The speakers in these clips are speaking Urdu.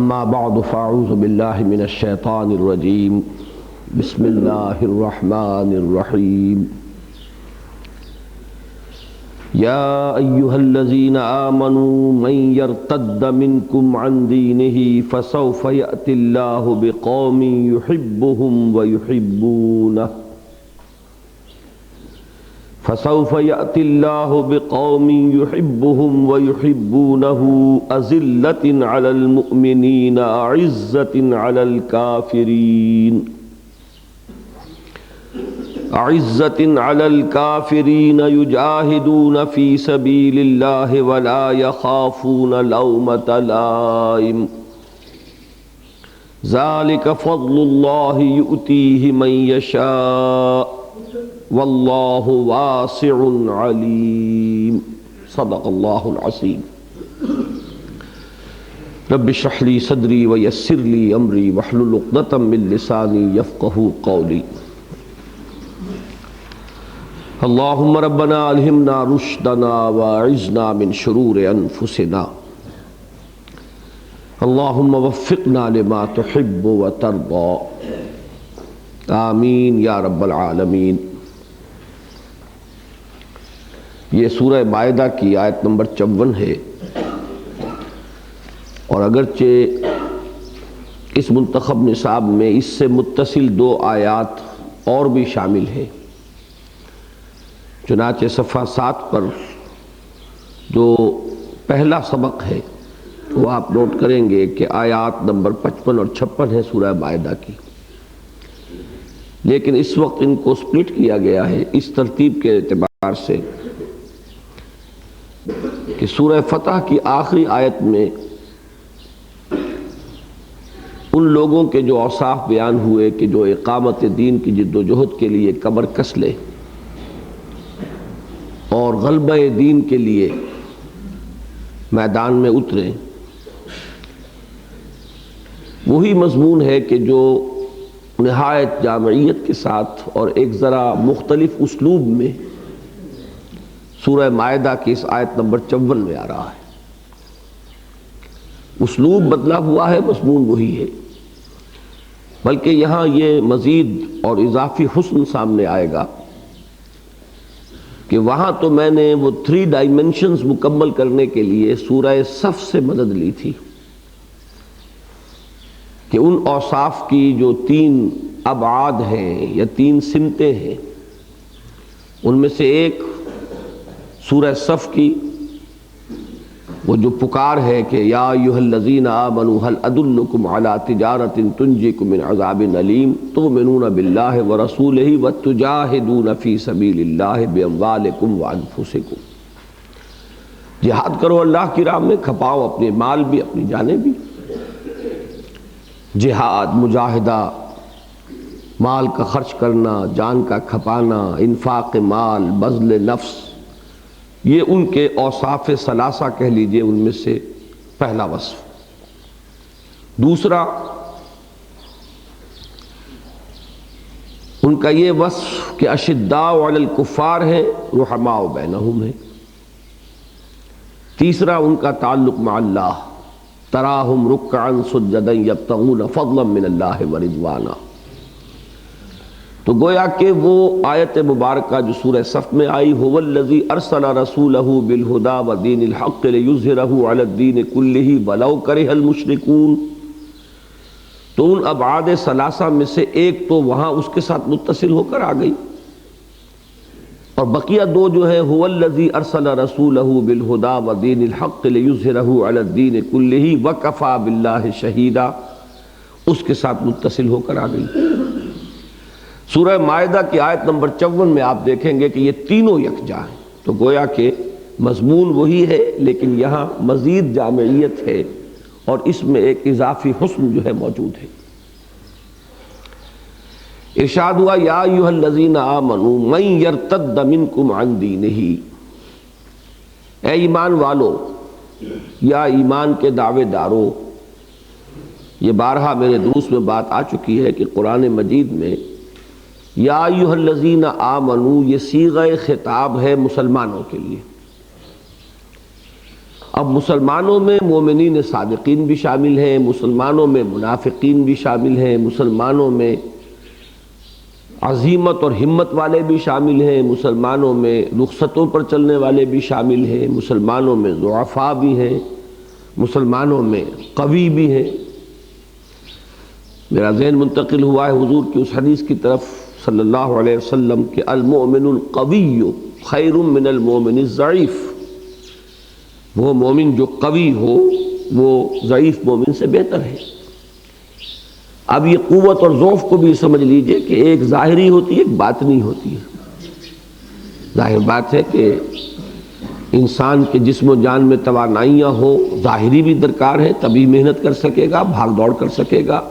اما بعد فاعوذ باللہ من الشیطان الرجیم بسم اللہ الرحمن الرحیم یا ایہا الذین آمنوا من یرتد منکم عن دینہ فسوف یأتی اللہ بقوم یحبهم ویحبونہ فسوف يأتي الله بقوم يحبهم ويحبونه أذلة على المؤمنين أعزة على الكافرين يجاهدون في سبيل الله ولا يخافون لومة لائم ذلك فضل الله يؤتيه من يشاء واللہ واسع علیم صدق اللہ العظیم رب اشرح لی صدری ویسر لی امری واحلل عقدۃ من لسانی یفقہوا قولی اللہم ربنا الہمنا رشدنا واعذنا من شرور انفسنا اللہم وفقنا لما تحب وترضى آمین یا رب العالمین۔ یہ سورہ مائدہ کی آیت نمبر 54 ہے، اور اگرچہ اس منتخب نصاب میں اس سے متصل 2 آیات اور بھی شامل ہیں، چنانچہ صفحہ 7 پر جو پہلا سبق ہے وہ آپ نوٹ کریں گے کہ آیات نمبر 55 اور 56 ہے سورہ مائدہ کی، لیکن اس وقت ان کو سپلٹ کیا گیا ہے اس ترتیب کے اعتبار سے کہ سورہ فتح کی آخری آیت میں ان لوگوں کے جو اوصاف بیان ہوئے کہ جو اقامت دین کی جد و جہد کے لیے کمر کس لے اور غلبہ دین کے لیے میدان میں اتریں، وہی مضمون ہے کہ جو نہایت جامعیت کے ساتھ اور ایک ذرا مختلف اسلوب میں سورہ مائدہ کی اس آیت نمبر 54 میں آ رہا ہے۔ اسلوب بدلا ہوا ہے، مضمون وہی ہے، بلکہ یہاں یہ مزید اور اضافی حسن سامنے آئے گا کہ وہاں تو میں نے وہ 3 ڈائمنشنز مکمل کرنے کے لیے سورہ صف سے مدد لی تھی کہ ان اوصاف کی جو 3 ابعاد ہیں یا 3 سمتیں ہیں، ان میں سے ایک سورہ صف کی وہ جو پکار ہے کہ یا ایھا الذین آمنوا هل ادلکم علی تجارۃ تنجیکم من عذاب علیم تؤمنون باللہ ورسولہ وتجاہدون فی سبیل اللہ باموالکم وانفسکم۔ جہاد کرو اللہ کی راہ میں، کھپاؤ اپنے مال بھی اپنی جانیں بھی۔ جہاد، مجاہدہ، مال کا خرچ کرنا، جان کا کھپانا، انفاق مال، بذل نفس، یہ ان کے اوصاف ثلاثہ کہہ لیجئے ان میں سے پہلا وصف۔ دوسرا ان کا یہ وصف کہ اشداء علی الکفار ہیں، رحماء بینہم ہیں۔ تیسرا ان کا تعلق مع اللہ، تراہم رکعا سجدا یبتغون فضلا من اللہ ورضوانا۔ تو گویا کہ وہ آیت مبارکہ جو سورہ صف میں آئی هو الذی ارسل رسولہ بالہدی ودین الحق لیظہرہ علی الدین کلہ ولو کرہ المشرکون، تو ان ابعاد ثلاثہ میں سے ایک تو وہاں اس کے ساتھ متصل ہو کر آ گئی، اور بقیہ 2 جو ہے هو الذی ارسل رسولہ بالہدی ودین الحق لیظہرہ علی الدین کلہ وکفی باللہ شہیدا، اس کے ساتھ متصل ہو کر آ گئی۔ سورہ مائدہ کی آیت نمبر 54 میں آپ دیکھیں گے کہ یہ تینوں یکجا ہیں، تو گویا کہ مضمون وہی ہے لیکن یہاں مزید جامعیت ہے اور اس میں ایک اضافی حسن جو ہے موجود ہے۔ ارشاد ہوا یا ایھا الذین آمنوا من یرتد منکم عن دینہ، اے ایمان والو یا ایمان کے دعوے دارو۔ یہ بارہا میرے دروس میں بات آ چکی ہے کہ قرآن مجید میں یا ایھا الذین آمنوا یہ صیغہ خطاب ہے مسلمانوں کے لیے، اب مسلمانوں میں مومنین صادقین بھی شامل ہیں، مسلمانوں میں منافقین بھی شامل ہیں، مسلمانوں میں عزیمت اور ہمت والے بھی شامل ہیں، مسلمانوں میں رخصتوں پر چلنے والے بھی شامل ہیں، مسلمانوں میں ضعفاء بھی ہیں، مسلمانوں میں قوی بھی ہیں۔ میرا ذہن منتقل ہوا ہے حضور کی اس حدیث کی طرف صلی اللہ علیہ وسلم کہ المؤمن القوی خیر من المؤمن الضعیف، وہ مومن جو قوی ہو وہ ضعیف مومن سے بہتر ہے۔ اب یہ قوت اور ضعف کو بھی سمجھ لیجئے کہ ایک ظاہری ہوتی ہے، ایک باطنی ہوتی ہے۔ ظاہر بات ہے کہ انسان کے جسم و جان میں توانائیاں ہوں، ظاہری بھی درکار ہے، تبھی محنت کر سکے گا، بھاگ دوڑ کر سکے گا،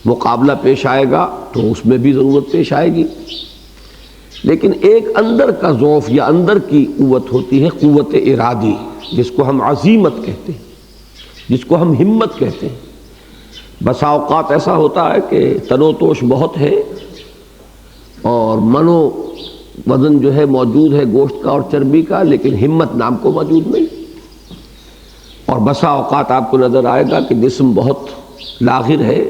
مقابلہ پیش آئے گا تو اس میں بھی ضرورت پیش آئے گی۔ لیکن ایک اندر کا ضعف یا اندر کی قوت ہوتی ہے، قوت ارادی، جس کو ہم عزیمت کہتے ہیں، جس کو ہم ہمت کہتے ہیں۔ بسا اوقات ایسا ہوتا ہے کہ تن و توش بہت ہے اور من و وزن جو ہے موجود ہے گوشت کا اور چربی کا، لیکن ہمت نام کو موجود نہیں۔ اور بسا اوقات آپ کو نظر آئے گا کہ جسم بہت لاغر ہے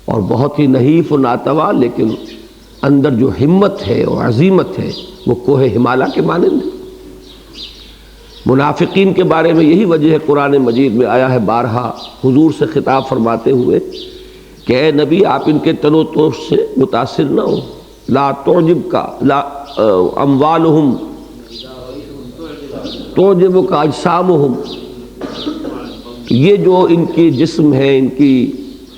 اور بہت ہی نحیف و ناتوا، لیکن اندر جو ہمت ہے اور عزیمت ہے وہ کوہ ہمالیہ کے مانند ہے۔ منافقین کے بارے میں یہی وجہ ہے قرآن مجید میں آیا ہے بارہا حضور سے خطاب فرماتے ہوئے کہ اے نبی آپ ان کے تن و توش سے متاثر نہ ہو، لا تعجب کا لا اموالہم تعجب کا اجسامہم، یہ جو ان کی جسم ہے، ان کی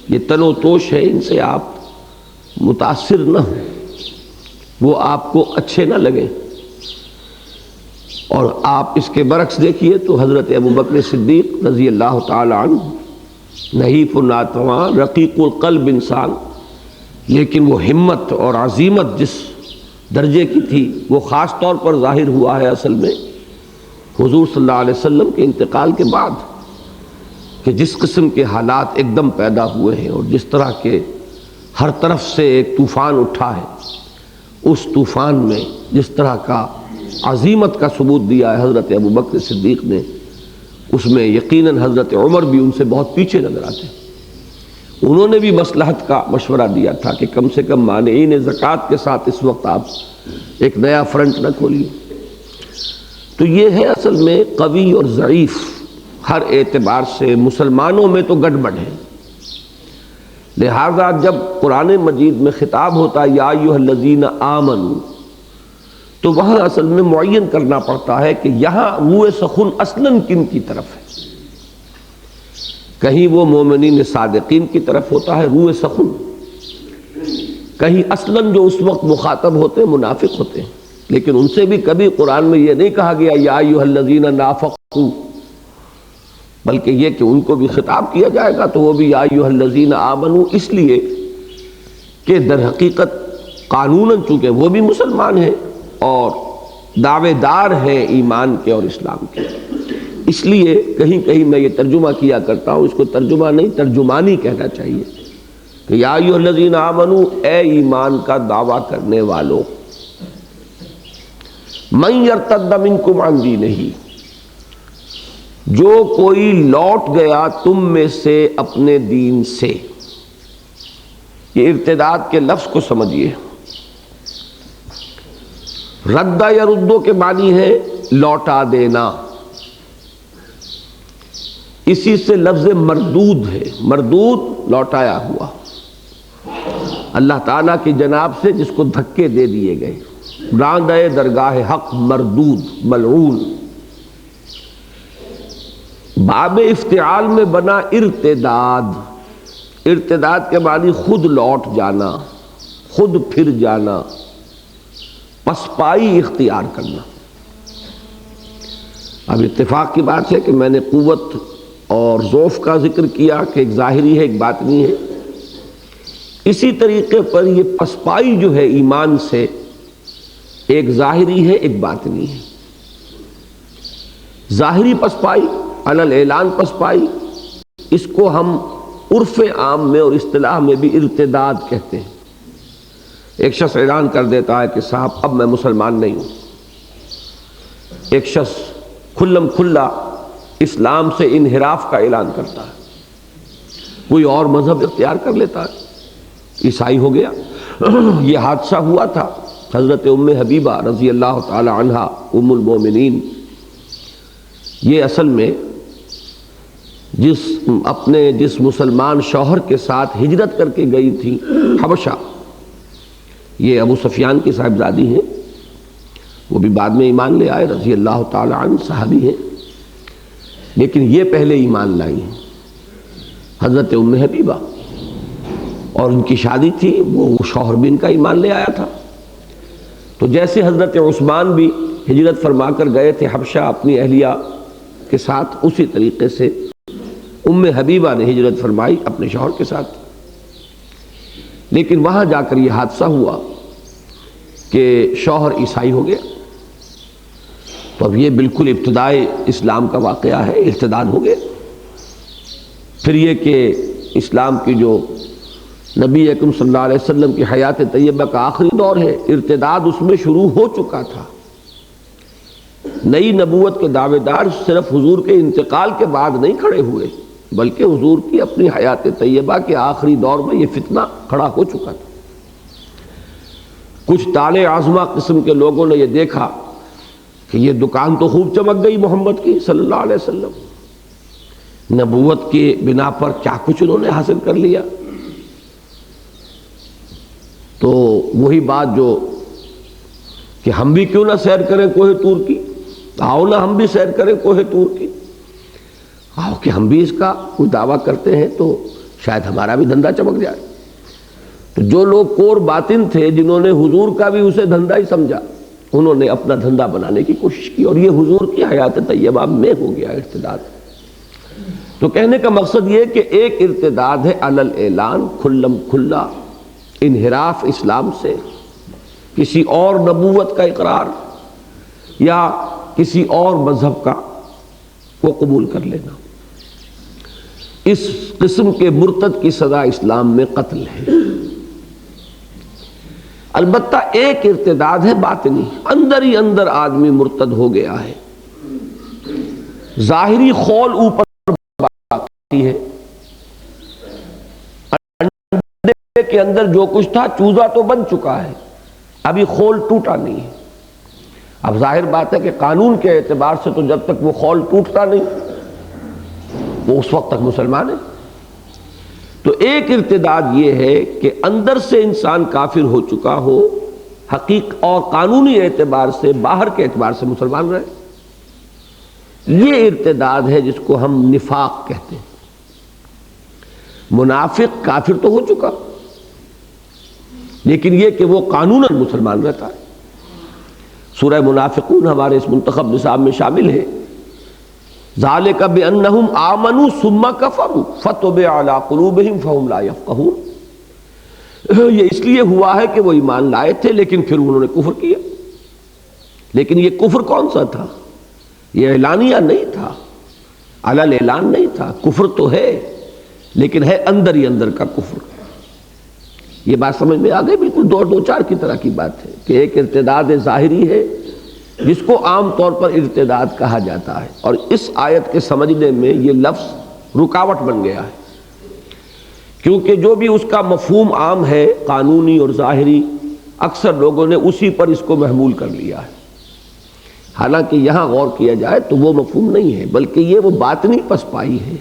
یہ تن و توش ہے، ان سے آپ متاثر نہ ہو، وہ آپ کو اچھے نہ لگیں۔ اور آپ اس کے برعکس دیکھیے تو حضرت ابوبکر صدیق رضی اللہ تعالی عنہ نحیف و ناتواں رقیق القلب انسان، لیکن وہ ہمت اور عزیمت جس درجے کی تھی وہ خاص طور پر ظاہر ہوا ہے اصل میں حضور صلی اللہ علیہ وسلم کے انتقال کے بعد، کہ جس قسم کے حالات ایک دم پیدا ہوئے ہیں اور جس طرح کے ہر طرف سے ایک طوفان اٹھا ہے، اس طوفان میں جس طرح کا عظیمت کا ثبوت دیا ہے حضرت ابوبکر صدیق نے، اس میں یقیناً حضرت عمر بھی ان سے بہت پیچھے نظر آتے ہیں۔ انہوں نے بھی مصلحت کا مشورہ دیا تھا کہ کم سے کم مانعین زکوٰۃ کے ساتھ اس وقت آپ ایک نیا فرنٹ نہ کھولیے۔ تو یہ ہے اصل میں قوی اور ضعیف ہر اعتبار سے مسلمانوں میں تو گڑبڑ ہے۔ لہذا جب قرآن مجید میں خطاب ہوتا ہے یا ایھا الذین آمنوا، تو وہاں اصل میں معین کرنا پڑتا ہے کہ یہاں روح سخن اصلاً کن کی طرف ہے۔ کہیں وہ مومنین صادقین کی طرف ہوتا ہے روح سخن، کہیں اصلاً جو اس وقت مخاطب ہوتے ہیں منافق ہوتے ہیں، لیکن ان سے بھی کبھی قرآن میں یہ نہیں کہا گیا یا ایھا الذین نافقوا، بلکہ یہ کہ ان کو بھی خطاب کیا جائے گا تو وہ بھی یا ایھا الذین آمنوا، اس لیے کہ در حقیقت قانوناً چونکہ وہ بھی مسلمان ہیں اور دعوے دار ہیں ایمان کے اور اسلام کے، اس لیے کہیں کہیں میں یہ ترجمہ کیا کرتا ہوں، اس کو ترجمہ نہیں ترجمانی کہنا چاہیے کہ یا ایھا الذین آمنوا، اے ایمان کا دعویٰ کرنے والو، من یرتد منکم عن دینہ، جو کوئی لوٹ گیا تم میں سے اپنے دین سے۔ یہ ارتداد کے لفظ کو سمجھیے، رد یردو کے معنی ہے لوٹا دینا، اسی سے لفظ مردود ہے، مردود لوٹایا ہوا، اللہ تعالیٰ کی جناب سے جس کو دھکے دے دیے گئے، راندہ درگاہ حق مردود ملعون۔ باب افتعال میں بنا ارتداد، ارتداد کے معنی خود لوٹ جانا، خود پھر جانا، پسپائی اختیار کرنا۔ اب اتفاق کی بات ہے کہ میں نے قوت اور ضعف کا ذکر کیا کہ ایک ظاہری ہے ایک باطنی ہے، اسی طریقے پر یہ پسپائی جو ہے ایمان سے ایک ظاہری ہے ایک باطنی ہے۔ ظاہری پسپائی علی الاعلان پسپائی، اس کو ہم عرف عام میں اور اصطلاح میں بھی ارتداد کہتے ہیں۔ ایک شخص اعلان کر دیتا ہے کہ صاحب اب میں مسلمان نہیں ہوں، ایک شخص کھلم کھلا اسلام سے انحراف کا اعلان کرتا ہے، کوئی اور مذہب اختیار کر لیتا ہے، عیسائی ہو گیا۔ یہ حادثہ ہوا تھا حضرت ام حبیبہ رضی اللہ تعالی عنہا ام المومنین، یہ اصل میں جس مسلمان شوہر کے ساتھ ہجرت کر کے گئی تھی حبشہ، یہ ابو سفیان کی صاحبزادی ہیں، وہ بھی بعد میں ایمان لے آئے، رضی اللہ تعالی عنہ، صحابی ہیں، لیکن یہ پہلے ایمان لائی ہیں حضرت ام حبیبہ، اور ان کی شادی تھی، وہ شوہر بھی ان کا ایمان لے آیا تھا۔ تو جیسے حضرت عثمان بھی ہجرت فرما کر گئے تھے حبشہ اپنی اہلیہ کے ساتھ، اسی طریقے سے ام حبیبہ نے ہجرت فرمائی اپنے شوہر کے ساتھ، لیکن وہاں جا کر یہ حادثہ ہوا کہ شوہر عیسائی ہو گیا۔ تو اب یہ بالکل ابتدائے اسلام کا واقعہ ہے، ارتداد ہو گیا۔ پھر یہ کہ اسلام کی جو نبی اکرم صلی اللہ علیہ وسلم کی حیات طیبہ کا آخری دور ہے، ارتداد اس میں شروع ہو چکا تھا۔ نئی نبوت کے دعوے دار صرف حضور کے انتقال کے بعد نہیں کھڑے ہوئے، بلکہ حضور کی اپنی حیات طیبہ کے آخری دور میں یہ فتنہ کھڑا ہو چکا تھا۔ کچھ طالع عظمہ قسم کے لوگوں نے یہ دیکھا کہ یہ دکان تو خوب چمک گئی محمد کی صلی اللہ علیہ وسلم، نبوت کے بنا پر کیا کچھ انہوں نے حاصل کر لیا۔ تو وہی بات جو کہ ہم بھی کیوں نہ سیر کریں کوہ طور کی، آؤ نہ ہم بھی سیر کریں کوہ طور کی، آؤ کہ ہم بھی اس کا کوئی دعویٰ کرتے ہیں تو شاید ہمارا بھی دھندا چمک جائے۔ تو جو لوگ کور باطن تھے، جنہوں نے حضور کا بھی اسے دھندا ہی سمجھا، انہوں نے اپنا دھندا بنانے کی کوشش کی، اور یہ حضور کی حیات طیبہ میں ہو گیا ارتداد۔ تو کہنے کا مقصد یہ کہ ایک ارتداد ہے علی الاعلان، کھلم کھلا انحراف اسلام سے، کسی اور نبوت کا اقرار یا کسی اور مذہب کا وہ قبول کر لینا۔ اس قسم کے مرتد کی سزا اسلام میں قتل ہے۔ البتہ ایک ارتداد ہے باطنی، اندر ہی اندر آدمی مرتد ہو گیا ہے، ظاہری خول اوپر باقی ہے، انڈے کے اندر جو کچھ تھا چوزا تو بن چکا ہے، ابھی خول ٹوٹا نہیں ہے۔ اب ظاہر بات ہے کہ قانون کے اعتبار سے تو جب تک وہ خول ٹوٹتا نہیں وہ اس وقت تک مسلمان ہے۔ تو ایک ارتداد یہ ہے کہ اندر سے انسان کافر ہو چکا ہو، حقیق اور قانونی اعتبار سے، باہر کے اعتبار سے مسلمان رہے، یہ ارتداد ہے جس کو ہم نفاق کہتے ہیں۔ منافق کافر تو ہو چکا، لیکن یہ کہ وہ قانوناً مسلمان رہتا ہے۔ سورہ منافقون ہمارے اس منتخب نصاب میں شامل ہے۔ ذالک بانہم آمنوا ثم کفروا فتبع علی قلوبہم فہم لا یفقہون، یہ اس لیے ہوا ہے کہ وہ ایمان لائے تھے لیکن پھر انہوں نے کفر کیا۔ لیکن یہ کفر کون سا تھا؟ یہ اعلانیہ نہیں تھا، علی الاعلان نہیں تھا۔ کفر تو ہے لیکن ہے اندر ہی اندر کا کفر۔ یہ بات سمجھ میں آ گئی؟ بالکل دو چار کی طرح کی بات ہے کہ ایک ارتداد ظاہری ہے جس کو عام طور پر ارتداد کہا جاتا ہے، اور اس آیت کے سمجھنے میں یہ لفظ رکاوٹ بن گیا ہے، کیونکہ جو بھی اس کا مفہوم عام ہے قانونی اور ظاہری، اکثر لوگوں نے اسی پر اس کو محمول کر لیا ہے۔ حالانکہ یہاں غور کیا جائے تو وہ مفہوم نہیں ہے، بلکہ یہ وہ باطنی پسپائی ہے،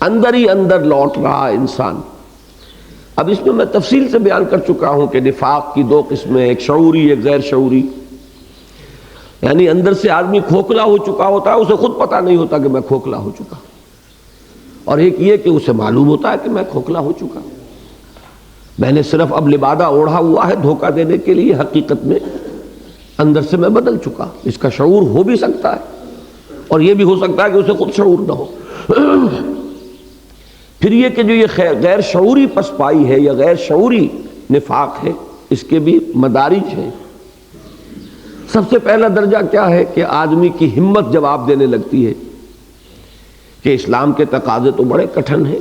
اندر ہی اندر لوٹ رہا انسان۔ اب اس میں میں تفصیل سے بیان کر چکا ہوں کہ نفاق کی دو قسمیں، ایک شعوری ایک غیر شعوری، یعنی اندر سے آدمی کھوکھلا ہو چکا ہوتا ہے، اسے خود پتہ نہیں ہوتا کہ میں کھوکھلا ہو چکا، اور ایک یہ کہ اسے معلوم ہوتا ہے کہ میں کھوکھلا ہو چکا، میں نے صرف اب لبادہ اوڑھا ہوا ہے دھوکہ دینے کے لیے، حقیقت میں اندر سے میں بدل چکا۔ اس کا شعور ہو بھی سکتا ہے اور یہ بھی ہو سکتا ہے کہ اسے خود شعور نہ ہو۔ پھر یہ کہ جو یہ غیر شعوری پسپائی ہے یا غیر شعوری نفاق ہے، اس کے بھی مدارج ہیں۔ سب سے پہلا درجہ کیا ہے کہ آدمی کی ہمت جواب دینے لگتی ہے کہ اسلام کے تقاضے تو بڑے کٹھن ہیں،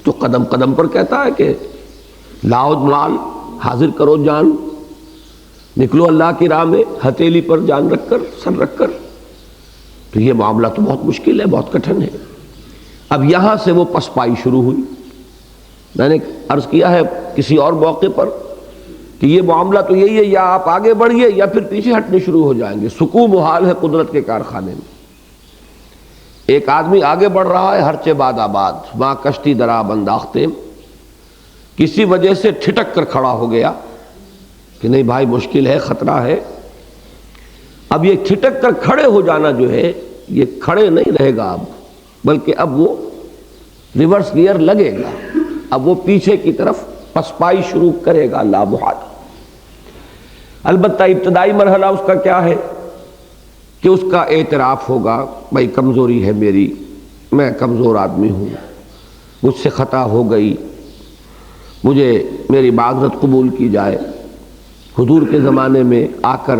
تو قدم قدم پر کہتا ہے کہ لاؤ مال، حاضر کرو جان، نکلو اللہ کی راہ میں، ہتھیلی پر جان رکھ کر، سر رکھ کر۔ تو یہ معاملہ تو بہت مشکل ہے، بہت کٹھن ہے۔ اب یہاں سے وہ پسپائی شروع ہوئی۔ میں نے عرض کیا ہے کسی اور موقع پر کہ یہ معاملہ تو یہی ہے، یا آپ آگے بڑھیے یا پھر پیچھے ہٹنے شروع ہو جائیں گے۔ سکون محال ہے قدرت کے کارخانے میں۔ ایک آدمی آگے بڑھ رہا ہے ہرچے باد آباد، ماں کشتی درا بنداختے، کسی وجہ سے ٹھٹک کر کھڑا ہو گیا کہ نہیں بھائی مشکل ہے، خطرہ ہے۔ اب یہ ٹھٹک کر کھڑے ہو جانا جو ہے یہ کھڑے نہیں رہے گا اب، بلکہ اب وہ ریورس گیئر لگے گا، اب وہ پیچھے کی طرف پسپائی شروع کرے گا لا محالہ۔ البتہ ابتدائی مرحلہ اس کا کیا ہے کہ اس کا اعتراف ہوگا بھائی کمزوری ہے میری، میں کمزور آدمی ہوں، مجھ سے خطا ہو گئی، مجھے میری معذرت قبول کی جائے۔ حضور کے زمانے میں آ کر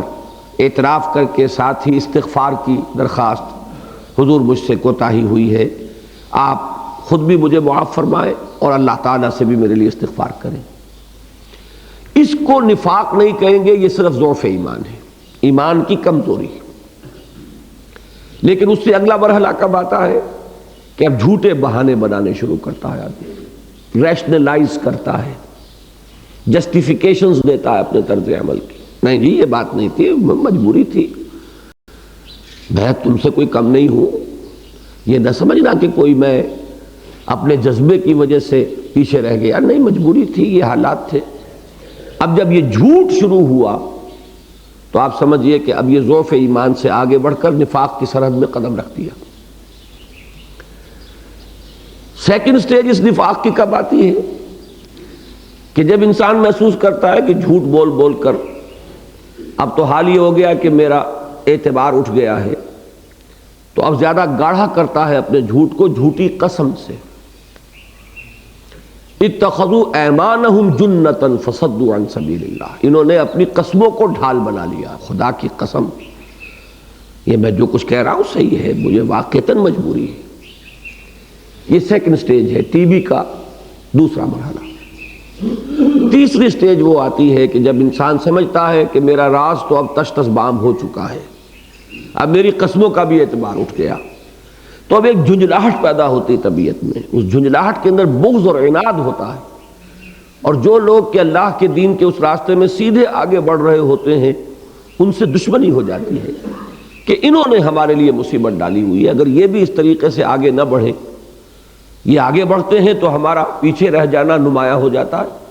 اعتراف کر کے ساتھ ہی استغفار کی درخواست، حضور مجھ سے کوتاہی ہوئی ہے، آپ خود بھی مجھے معاف فرمائیں اور اللہ تعالیٰ سے بھی میرے لیے استغفار کریں۔ اس کو نفاق نہیں کہیں گے، یہ صرف ضعف ایمان ہے، ایمان کی کمزوری۔ لیکن اس سے اگلا مرحلہ کب آتا ہے کہ اب جھوٹے بہانے بنانے شروع کرتا ہے آدمی، ریشنلائز کرتا ہے، جسٹیفیکیشنز دیتا ہے اپنے طرز عمل کی۔ نہیں جی یہ بات نہیں تھی، مجبوری تھی، میں تم سے کوئی کم نہیں ہوں، یہ نہ سمجھنا کہ کوئی میں اپنے جذبے کی وجہ سے پیچھے رہ گیا، نہیں مجبوری تھی، یہ حالات تھے۔ اب جب یہ جھوٹ شروع ہوا تو آپ سمجھئے کہ اب یہ ضعف ایمان سے آگے بڑھ کر نفاق کی سرحد میں قدم رکھ دیا۔ سیکنڈ سٹیج اس نفاق کی کب آتی ہے کہ جب انسان محسوس کرتا ہے کہ جھوٹ بول بول کر اب تو حال یہ ہو گیا کہ میرا اعتبار اٹھ گیا ہے، تو اب زیادہ گاڑھا کرتا ہے اپنے جھوٹ کو جھوٹی قسم سے۔ اتخذوا ایمانہم جنتا فصدوا عن سبیل اللہ، انہوں نے اپنی قسموں کو ڈھال بنا لیا۔ خدا کی قسم یہ میں جو کچھ کہہ رہا ہوں صحیح ہے، مجھے واقعتاً مجبوری ہے۔ یہ سیکنڈ سٹیج ہے ٹی بی کا دوسرا مرحلہ۔ تیسری سٹیج وہ آتی ہے کہ جب انسان سمجھتا ہے کہ میرا راز تو اب تش تش بام ہو چکا ہے، اب میری قسموں کا بھی اعتبار اٹھ گیا، تو اب ایک جھنجھلاہٹ پیدا ہوتی طبیعت میں، اس جھنجھلاہٹ کے اندر بغض اور عناد ہوتا ہے، اور جو لوگ کہ اللہ کے دین کے اس راستے میں سیدھے آگے بڑھ رہے ہوتے ہیں ان سے دشمنی ہو جاتی ہے کہ انہوں نے ہمارے لیے مصیبت ڈالی ہوئی ہے، اگر یہ بھی اس طریقے سے آگے نہ بڑھے، یہ آگے بڑھتے ہیں تو ہمارا پیچھے رہ جانا نمایاں ہو جاتا ہے،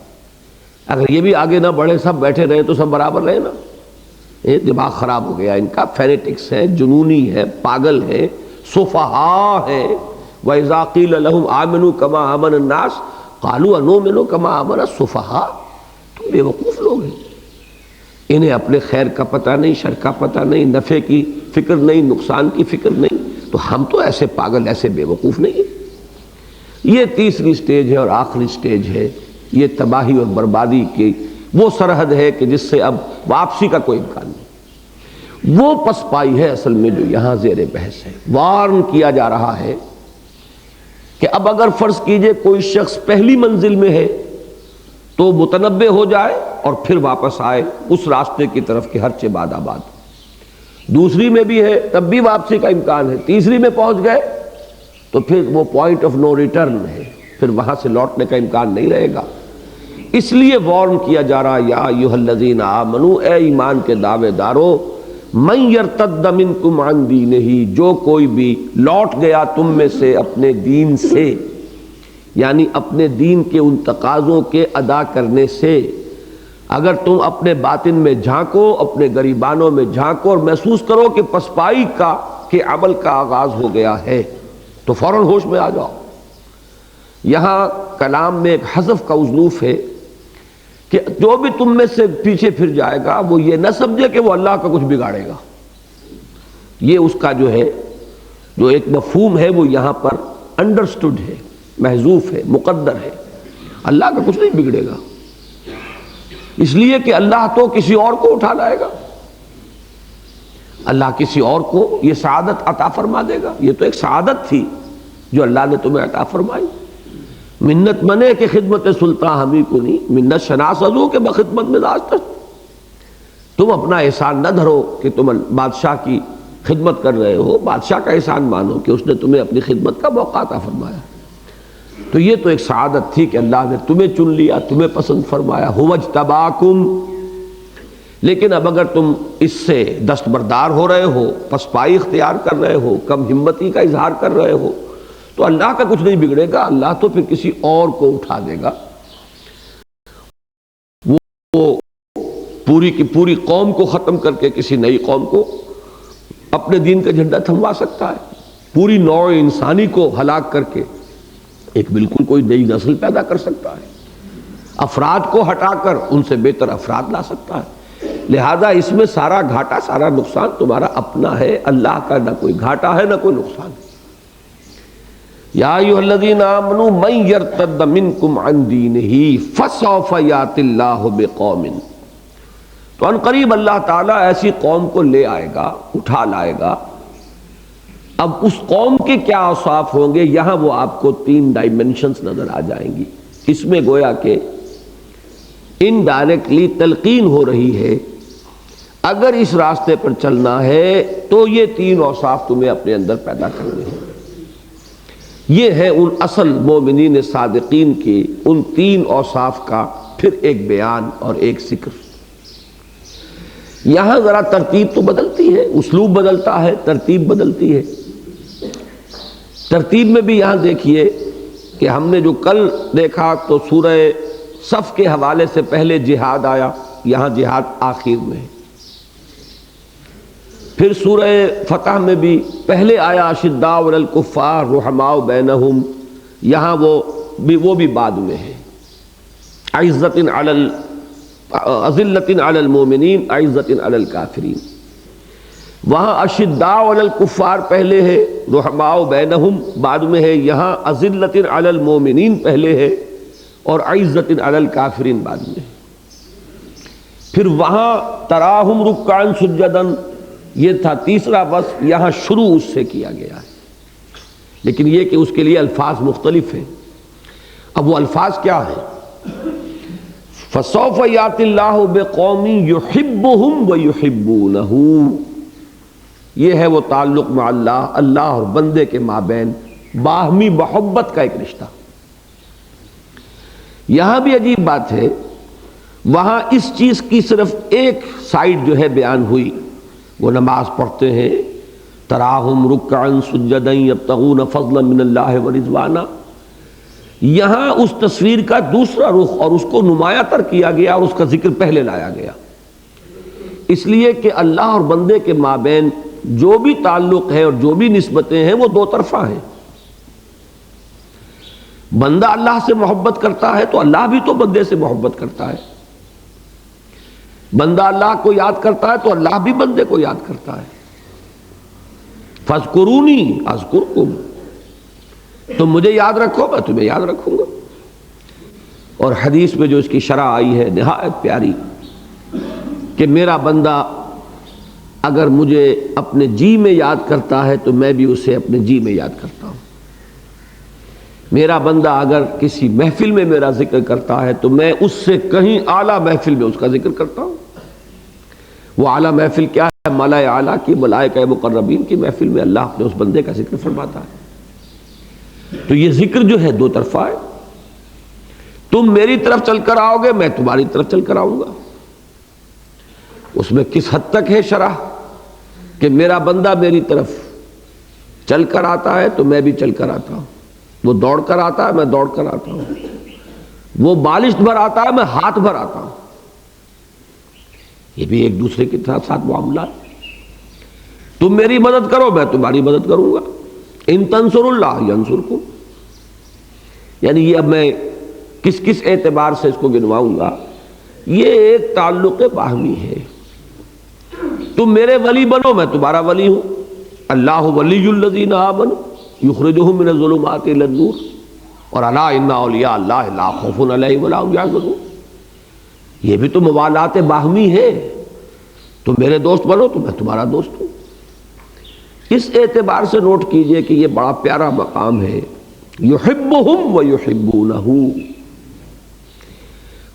اگر یہ بھی آگے نہ بڑھے سب بیٹھے رہے تو سب برابر رہے نا۔ یہ دماغ خراب ہو گیا ان کا، فینیٹکس ہے، جنونی ہے، پاگل ہے، سفہاء ہے۔ وَإِذَا قِيلَ لَهُمْ آمِنُوا كَمَا آمَنَ النَّاسُ قَالُوا أَنُؤْمِنُ كَمَا آمَنَ السُّفَهَاءُ۔ تم بے وقوف لوگ ہیں، انہیں اپنے خیر کا پتہ نہیں، شر کا پتہ نہیں، نفع کی فکر نہیں، نقصان کی فکر نہیں، تو ہم تو ایسے پاگل ایسے بے وقوف نہیں ہیں۔ یہ تیسری سٹیج ہے اور آخری سٹیج ہے، یہ تباہی اور بربادی کی وہ سرحد ہے کہ جس سے اب واپسی کا کوئی امکان نہیں۔ وہ پسپائی ہے اصل میں جو یہاں زیر بحث ہے۔ وارن کیا جا رہا ہے کہ اب اگر فرض کیجئے کوئی شخص پہلی منزل میں ہے تو متنبہ ہو جائے اور پھر واپس آئے اس راستے کی طرف کہ ہرچے باد آباد، دوسری میں بھی ہے تب بھی واپسی کا امکان ہے، تیسری میں پہنچ گئے تو پھر وہ پوائنٹ آف نو ریٹرن ہے، پھر وہاں سے لوٹنے کا امکان نہیں رہے گا۔ اس لیے وارن کیا جا رہا یا ایھا الذین آمنوا، اے ایمان کے دعوے دارو، من یرتد منکم عن دینہ، جو کوئی بھی لوٹ گیا تم میں سے اپنے دین سے، یعنی اپنے دین کے ان تقاضوں کے ادا کرنے سے۔ اگر تم اپنے باطن میں جھانکو، اپنے گریبانوں میں جھانکو اور محسوس کرو کہ پسپائی کا کہ عمل کا آغاز ہو گیا ہے تو فوراً ہوش میں آ جاؤ۔ یہاں کلام میں ایک حذف کا اسلوب ہے کہ جو بھی تم میں سے پیچھے پھر جائے گا وہ یہ نہ سمجھے کہ وہ اللہ کا کچھ بگاڑے گا۔ یہ اس کا جو ہے جو ایک مفہوم ہے وہ یہاں پر انڈرسٹوڈ ہے، محذوف ہے، مقدر ہے۔ اللہ کا کچھ نہیں بگڑے گا، اس لیے کہ اللہ تو کسی اور کو اٹھا لائے گا، اللہ کسی اور کو یہ سعادت عطا فرما دے گا۔ یہ تو ایک سعادت تھی جو اللہ نے تمہیں عطا فرمائی۔ منت منے کہ خدمت سلطان ہمیں کو نہیں، منت شناس ازو کہ بخدمت میں داشت۔ تم اپنا احسان نہ دھرو کہ تم بادشاہ کی خدمت کر رہے ہو، بادشاہ کا احسان مانو کہ اس نے تمہیں اپنی خدمت کا موقع عطا فرمایا. تو یہ تو ایک سعادت تھی کہ اللہ نے تمہیں چن لیا، تمہیں پسند فرمایا. هو اجتباکم. لیکن اب اگر تم اس سے دستبردار ہو رہے ہو، پسپائی اختیار کر رہے ہو، کم ہمتی کا اظہار کر رہے ہو، تو اللہ کا کچھ نہیں بگڑے گا. اللہ تو پھر کسی اور کو اٹھا دے گا. وہ پوری کی پوری قوم کو ختم کر کے کسی نئی قوم کو اپنے دین کا جھنڈا تھموا سکتا ہے. پوری نوع انسانی کو ہلاک کر کے ایک بالکل کوئی نئی نسل پیدا کر سکتا ہے. افراد کو ہٹا کر ان سے بہتر افراد لا سکتا ہے. لہذا اس میں سارا گھاٹا، سارا نقصان تمہارا اپنا ہے. اللہ کا نہ کوئی گھاٹا ہے نہ کوئی نقصان ہے. یا ایھا الذین آمنوا من یرتد منکم عن دینہ فسوف یأتی اللہ بقوم. تو ان قریب اللہ تعالیٰ ایسی قوم کو لے آئے گا، اٹھا لائے گا. اب اس قوم کے کیا اوصاف ہوں گے، یہاں وہ آپ کو 3 ڈائمنشنز نظر آ جائیں گی. اس میں گویا کہ انڈائریکٹلی تلقین ہو رہی ہے اگر اس راستے پر چلنا ہے تو یہ 3 اوصاف تمہیں اپنے اندر پیدا کرنے ہیں. یہ ہے ان اصل مومنین صادقین کی ان 3 اوصاف کا پھر ایک بیان اور ایک ذکر. یہاں ذرا ترتیب تو بدلتی ہے، اسلوب بدلتا ہے، ترتیب بدلتی ہے. ترتیب میں بھی یہاں دیکھیے کہ ہم نے جو کل دیکھا تو سورہ صف کے حوالے سے پہلے جہاد آیا، یہاں جہاد آخر میں. پھر سورہ فتح میں بھی پہلے آیا اشداء علی الکفار رحماء بینہم، یہاں وہ بھی بعد میں ہے. عزت علی اذلۃ علی المومنین عزت علی الکافرین. وہاں اشداء علی الکفار پہلے ہے، رحماء بینہم بعد میں ہے. یہاں اذلۃ علی المومنین پہلے ہے اور عزت علی الکافرین بعد میں. پھر وہاں تراہم رکعا سجدا، یہ تھا تیسرا وصف، یہاں شروع اس سے کیا گیا ہے، لیکن یہ کہ اس کے لیے الفاظ مختلف ہیں. اب وہ الفاظ کیا ہیں؟ فسوف یأتی اللہ بقوم یحبہم ویحبونہ. یہ ہے وہ تعلق مع اللہ، اللہ اور بندے کے مابین باہمی محبت کا ایک رشتہ. یہاں بھی عجیب بات ہے، وہاں اس چیز کی صرف ایک سائیڈ جو ہے بیان ہوئی، وہ نماز پڑھتے ہیں تراہم رکعا سجدا یبتغون فضلا من اللہ ورضوانا. یہاں اس تصویر کا دوسرا رخ اور اس کو نمایاں تر کیا گیا اور اس کا ذکر پہلے لایا گیا، اس لیے کہ اللہ اور بندے کے مابین جو بھی تعلق ہے اور جو بھی نسبتیں ہیں وہ 2 طرفہ ہیں. بندہ اللہ سے محبت کرتا ہے تو اللہ بھی تو بندے سے محبت کرتا ہے. بندہ اللہ کو یاد کرتا ہے تو اللہ بھی بندے کو یاد کرتا ہے. فاذکرونی اذکرکم، تم مجھے یاد رکھو میں تمہیں یاد رکھوں گا. اور حدیث میں جو اس کی شرح آئی ہے نہایت پیاری کہ میرا بندہ اگر مجھے اپنے جی میں یاد کرتا ہے تو میں بھی اسے اپنے جی میں یاد کرتا ہوں. میرا بندہ اگر کسی محفل میں میرا ذکر کرتا ہے تو میں اس سے کہیں اعلیٰ محفل میں اس کا ذکر کرتا ہوں. وہ اعلیٰ محفل کیا ہے؟ ملائے اعلیٰ کی، ملائکہ مقربین کی محفل میں اللہ اپنے اس بندے کا ذکر فرماتا ہے. تو یہ ذکر جو ہے 2 طرفہ ہے. تم میری طرف چل کر آؤ گے، میں تمہاری طرف چل کر آؤں گا. اس میں کس حد تک ہے شرح کہ میرا بندہ میری طرف چل کر آتا ہے تو میں بھی چل کر آتا ہوں. وہ دوڑ کر آتا ہے، میں دوڑ کر آتا ہوں. وہ بالشت بھر آتا ہے، میں ہاتھ بھر آتا ہوں. یہ بھی ایک دوسرے کے ساتھ معاملات. تم میری مدد کرو، میں تمہاری مدد کروں گا. ان تنصروا اللہ ینصرکم. یعنی یہ اب میں کس کس اعتبار سے اس کو گنواؤں گا، یہ ایک تعلق باہمی ہے. تم میرے ولی بنو، میں تمہارا ولی ہوں. اللہ ولی الذین آمنوا یخرجہم من الظلمات الی النور، اور الا ان اولیاء اللہ لا خوف علیہم ولا هم یحزنون. یہ بھی تو موالات باہمی ہے. تم میرے دوست بنو تو میں تمہارا دوست ہوں. اس اعتبار سے نوٹ کیجئے کہ یہ بڑا پیارا مقام ہے. یحبہم ویحبونہ،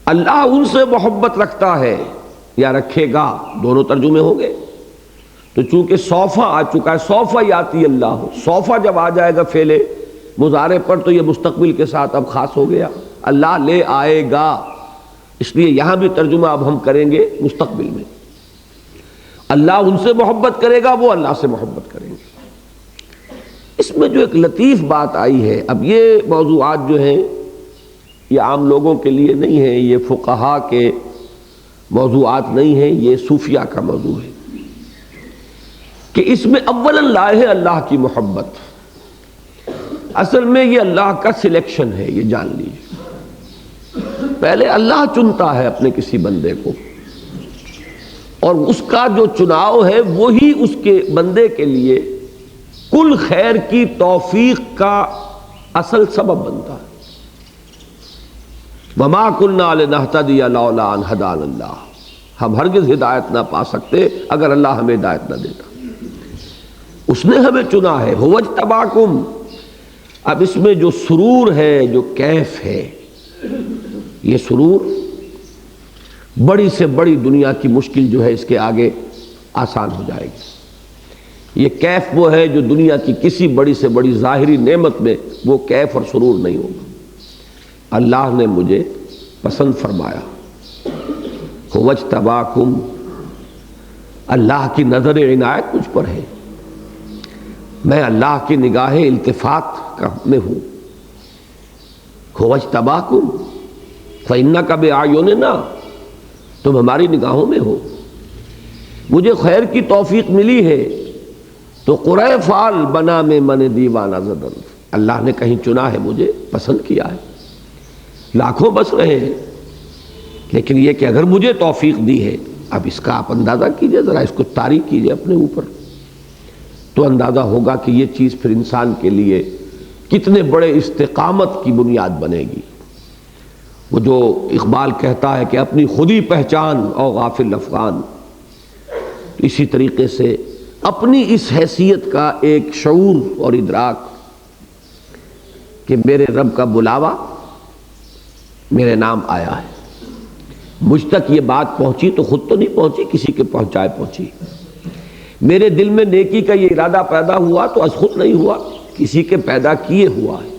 اللہ ان سے محبت رکھتا ہے یا رکھے گا، دونوں ترجمے ہوں گے. تو چونکہ سوفا آ چکا ہے، سوفا یاتی اللہ، سوفا جب آ جائے گا فعل مضارع پر تو یہ مستقبل کے ساتھ اب خاص ہو گیا، اللہ لے آئے گا، اس لیے یہاں بھی ترجمہ اب ہم کریں گے مستقبل میں۔ اللہ ان سے محبت کرے گا، وہ اللہ سے محبت کریں گے۔ اس میں جو ایک لطیف بات آئی ہے، اب یہ موضوعات جو ہیں یہ عام لوگوں کے لیے نہیں ہیں، یہ فقہا کے موضوعات نہیں ہیں، یہ صوفیہ کا موضوع ہے کہ اس میں اولا لائے ہے اللہ کی محبت۔ اصل میں یہ اللہ کا سلیکشن ہے، یہ جان لیجیے۔ پہلے اللہ چنتا ہے اپنے کسی بندے کو، اور اس کا جو چناؤ ہے وہی اس کے بندے کے لیے کل خیر کی توفیق کا اصل سبب بنتا ہے۔ وما كنا لنهتدي لولا ان هدانا اللہ، ہم ہرگز ہدایت نہ پا سکتے اگر اللہ ہمیں ہدایت نہ دیتا۔ اس نے ہمیں چنا ہے، هو اجتباکم۔ اب اس میں جو سرور ہے، جو کیف ہے، یہ سرور بڑی سے بڑی دنیا کی مشکل جو ہے اس کے آگے آسان ہو جائے گی۔ یہ کیف وہ ہے جو دنیا کی کسی بڑی سے بڑی ظاہری نعمت میں وہ کیف اور سرور نہیں ہوگا۔ اللہ نے مجھے پسند فرمایا، هو اجتباکم، اللہ کی نظر عنایت مجھ پر ہے، میں اللہ کی نگاہ التفات کا میں ہوں۔ هو اجتباکم فإنک بأعیننا، تم ہماری نگاہوں میں ہو۔ مجھے خیر کی توفیق ملی ہے تو قرۂ فال بنا میں من دیوانہ زدن، اللہ نے کہیں چنا ہے، مجھے پسند کیا ہے۔ لاکھوں بس رہے ہیں، لیکن یہ کہ اگر مجھے توفیق دی ہے، اب اس کا آپ اندازہ کیجئے، ذرا اس کو طاری کیجئے اپنے اوپر، تو اندازہ ہوگا کہ یہ چیز پھر انسان کے لیے کتنے بڑے استقامت کی بنیاد بنے گی۔ وہ جو اقبال کہتا ہے کہ اپنی خودی پہچان او غافل افغان، اسی طریقے سے اپنی اس حیثیت کا ایک شعور اور ادراک کہ میرے رب کا بلاوا میرے نام آیا ہے، مجھ تک یہ بات پہنچی تو خود تو نہیں پہنچی، کسی کے پہنچائے پہنچی۔ میرے دل میں نیکی کا یہ ارادہ پیدا ہوا تو از خود نہیں ہوا، کسی کے پیدا کیے ہوا ہے۔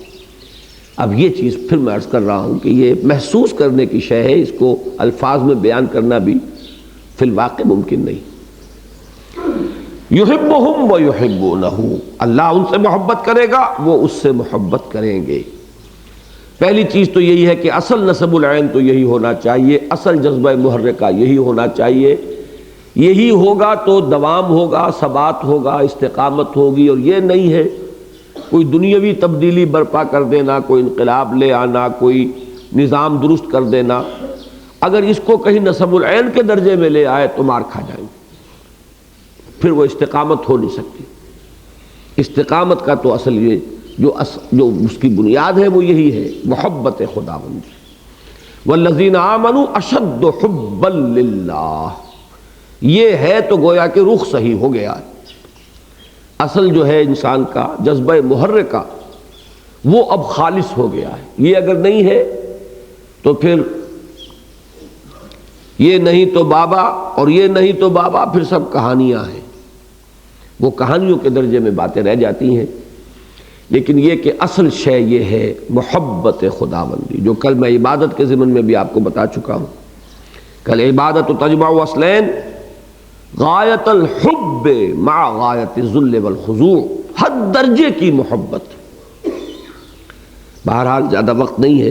اب یہ چیز پھر میں عرض کر رہا ہوں کہ یہ محسوس کرنے کی شے ہے، اس کو الفاظ میں بیان کرنا بھی فی الواقع ممکن نہیں۔ یحبہم ویحبونہ، اللہ ان سے محبت کرے گا، وہ اس سے محبت کریں گے۔ پہلی چیز تو یہی ہے کہ اصل نصب العین تو یہی ہونا چاہیے، اصل جذبہ محرکہ یہی ہونا چاہیے، یہی ہوگا تو دوام ہوگا، ثبات ہوگا، استقامت ہوگی۔ اور یہ نہیں ہے کوئی دنیاوی تبدیلی برپا کر دینا، کوئی انقلاب لے آنا، کوئی نظام درست کر دینا، اگر اس کو کہیں نصب العین کے درجے میں لے آئے تو مار کھا جائیں گے، پھر وہ استقامت ہو نہیں سکتی۔ استقامت کا تو اصل یہ جو اس کی بنیاد ہے وہ یہی ہے، محبت خداوندی۔ والذین آمنوا اشد حبا للہ، یہ ہے تو گویا کہ رخ صحیح ہو گیا ہے۔ اصل جو ہے انسان کا جذبہ محرکہ وہ اب خالص ہو گیا ہے۔ یہ اگر نہیں ہے تو پھر یہ نہیں تو بابا اور یہ نہیں تو بابا، پھر سب کہانیاں ہیں، وہ کہانیوں کے درجے میں باتیں رہ جاتی ہیں۔ لیکن یہ کہ اصل شے یہ ہے محبت خداوندی، جو کل میں عبادت کے ضمن میں بھی آپ کو بتا چکا ہوں۔ کل عبادت تجمع اصلین، غایت الحب مع غایت الذل والخضوع، حد درجے کی محبت۔ بہرحال زیادہ وقت نہیں ہے،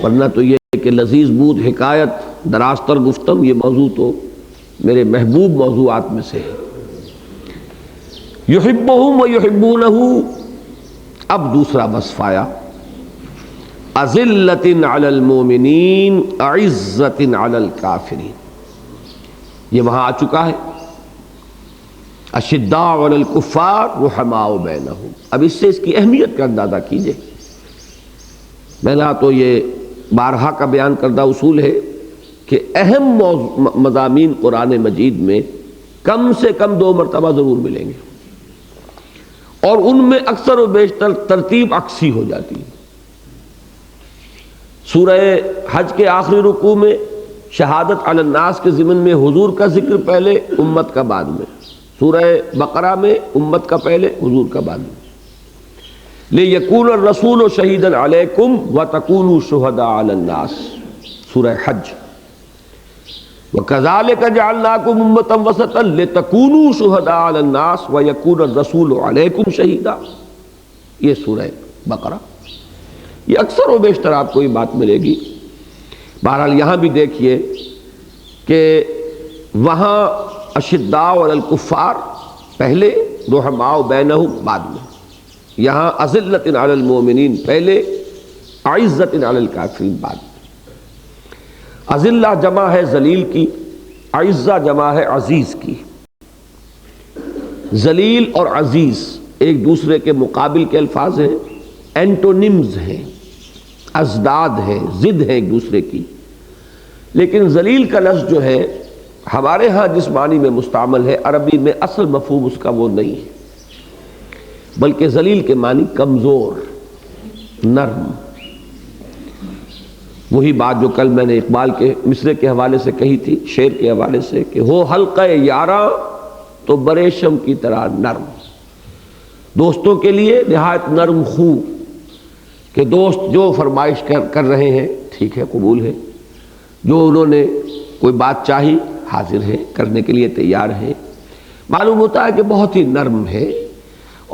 ورنہ تو یہ کہ لذیذ بود حکایت دراز تر گفتم، یہ موضوع تو میرے محبوب موضوعات میں سے ہے۔ یحبہم ویحبونہ، اب دوسرا وصف آیا، اذلۃ علی المؤمنین اعزۃ علی الکافرین، یہ وہاں آ چکا ہے۔ اشداء علی الکفار رحماء بینہم، اب اس سے اس کی اہمیت کا اندازہ کیجئے۔ پہلا تو یہ بارہا کا بیان کردہ اصول ہے کہ اہم مضامین قرآن مجید میں کم سے کم 2 مرتبہ ضرور ملیں گے، اور ان میں اکثر و بیشتر ترتیب عکسی ہو جاتی ہے۔ سورہ حج کے آخری رکوع میں شہادت علی الناس کے ضمن میں حضور کا ذکر پہلے، امت کا بعد میں۔ سورہ بقرہ میں امت کا پہلے، حضور کا بعد میں۔ لِيَكُونَ الرَّسُولُ شَهِيدًا عَلَيْكُمْ وَتَكُونُوا شُهَدَاءَ عَلَى النَّاسِ، سورہ حج۔ وَكَذَلِكَ جَعَلْنَاكُمْ أُمَّةً وَسَطًا لِتَكُونُوا شُهَدَاءَ عَلَى النَّاسِ وَيَكُونَ الرَّسُولُ عَلَيْكُمْ شَهِيدًا، یہ سورہ بقرہ۔ یہ اکثر و بیشتر آپ کو یہ بات ملے گی۔ بہرحال یہاں بھی دیکھیے کہ وہاں اشداء علی الکفار پہلے، رحماء بینہم بعد میں، یہاں اذلۃ علی المؤمنین پہلے، اعزۃ علی الکافرین بعد میں۔ اذلہ جمع ہے ذلیل کی، اعزہ جمع ہے عزیز کی۔ ذلیل اور عزیز ایک دوسرے کے مقابل کے الفاظ ہیں، اینٹونمز ہیں، ازداد ہیں، ضد ہیں ایک دوسرے کی۔ لیکن ذلیل کا لفظ جو ہے ہمارے ہاں جس معنی میں مستعمل ہے، عربی میں اصل مفہوم اس کا وہ نہیں ہے، بلکہ ذلیل کے معنی کمزور، نرم۔ وہی بات جو کل میں نے اقبال کے مصرے کے حوالے سے کہی تھی، شعر کے حوالے سے، کہ ہو حلقہ یاراں تو بریشم کی طرح نرم۔ دوستوں کے لیے نہایت نرم خو، کہ دوست جو فرمائش کر رہے ہیں ٹھیک ہے، قبول ہے، جو انہوں نے کوئی بات چاہی حاضر ہے، کرنے کے لیے تیار ہے۔ معلوم ہوتا ہے کہ بہت ہی نرم ہے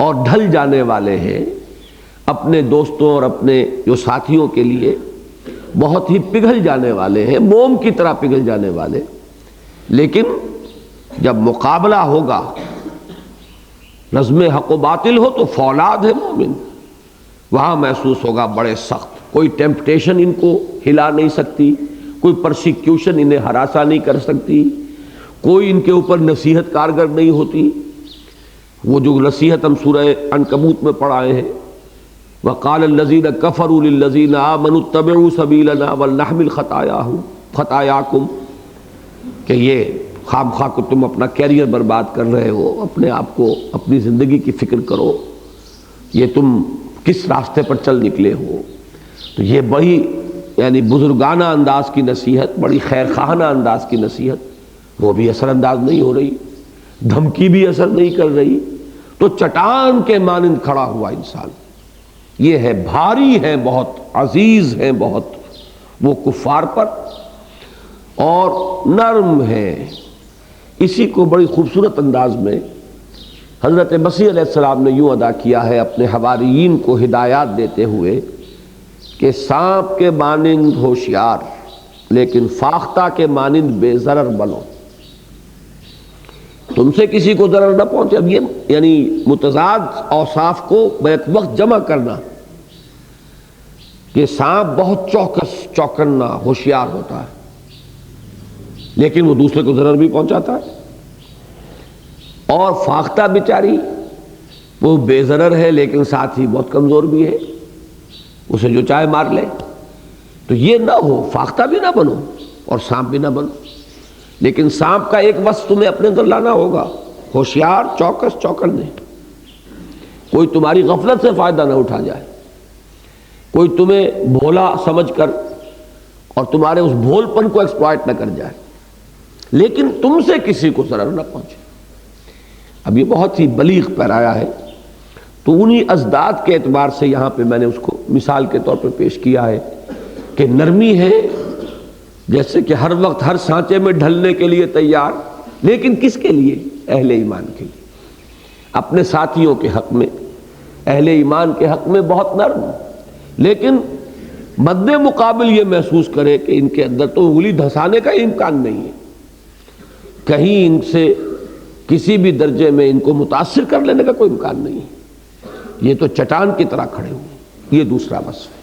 اور ڈھل جانے والے ہیں، اپنے دوستوں اور اپنے جو ساتھیوں کے لیے بہت ہی پگھل جانے والے ہیں، موم کی طرح پگھل جانے والے۔ لیکن جب مقابلہ ہوگا، نظم حق و باطل ہو تو فولاد ہے مومن، وہاں محسوس ہوگا بڑے سخت، کوئی ٹیمپٹیشن ان کو ہلا نہیں سکتی، کوئی پرسیکیوشن انہیں ہراساں نہیں کر سکتی، کوئی ان کے اوپر نصیحت کارگر نہیں ہوتی۔ وہ جو نصیحت ہم سورہ عنکبوت میں پڑھائے ہیں، وَقَالَ الَّذِينَ كَفَرُوا لِلَّذِينَ آمَنُوا اتَّبِعُوا سَبِيلَنَا وَلْنَحْمِلْ خَطَايَاكُمْ، کہ یہ خام خواہ کو تم اپنا کیریئر برباد کر رہے ہو، اپنے آپ کو، اپنی زندگی کی فکر کرو، یہ تم کس راستے پر چل نکلے ہو۔ تو یہ بڑی یعنی بزرگانہ انداز کی نصیحت، بڑی خیر خواہانہ انداز کی نصیحت، وہ بھی اثر انداز نہیں ہو رہی، دھمکی بھی اثر نہیں کر رہی، تو چٹان کے مانند کھڑا ہوا انسان۔ یہ ہے بھاری ہے بہت، عزیز ہے بہت وہ کفار پر، اور نرم ہے۔ اسی کو بڑی خوبصورت انداز میں حضرت مسیح علیہ السلام نے یوں ادا کیا ہے اپنے حواریین کو ہدایات دیتے ہوئے کہ سانپ کے مانند ہوشیار لیکن فاختہ کے مانند بے ضرر بنو، تم سے کسی کو ضرر نہ پہنچے۔ اب یہ یعنی متضاد اوصاف کو بیک وقت جمع کرنا، کہ سانپ بہت چوکس، چوکنا، ہوشیار ہوتا ہے، لیکن وہ دوسرے کو ضرر بھی پہنچاتا ہے، اور فاختہ بیچاری وہ بے ضرر ہے لیکن ساتھ ہی بہت کمزور بھی ہے، اسے جو چاہے مار لے۔ تو یہ نہ ہو، فاختہ بھی نہ بنو اور سانپ بھی نہ بنو، لیکن سانپ کا ایک وصف تمہیں اپنے اندر لانا ہوگا، ہوشیار، چوکس، چوکنے، کوئی تمہاری غفلت سے فائدہ نہ اٹھا جائے، کوئی تمہیں بھولا سمجھ کر اور تمہارے اس بھول پن کو ایکسپلائٹ نہ کر جائے، لیکن تم سے کسی کو ضرر نہ پہنچے۔ اب یہ بہت ہی بلیغ پیرایا ہے، تو انہی ازداد کے اعتبار سے یہاں پہ میں نے اس کو مثال کے طور پر پیش کیا ہے کہ نرمی ہے، جیسے کہ ہر وقت ہر سانچے میں ڈھلنے کے لیے تیار، لیکن کس کے لیے؟ اہل ایمان کے لیے، اپنے ساتھیوں کے حق میں، اہل ایمان کے حق میں بہت نرم، لیکن مد مقابل یہ محسوس کرے کہ ان کے اندر تو انگلی دھسانے کا امکان نہیں ہے، کہیں ان سے کسی بھی درجے میں ان کو متاثر کر لینے کا کوئی امکان نہیں ہے، یہ تو چٹان کی طرح کھڑے ہوئے۔ یہ دوسرا وصف ہے۔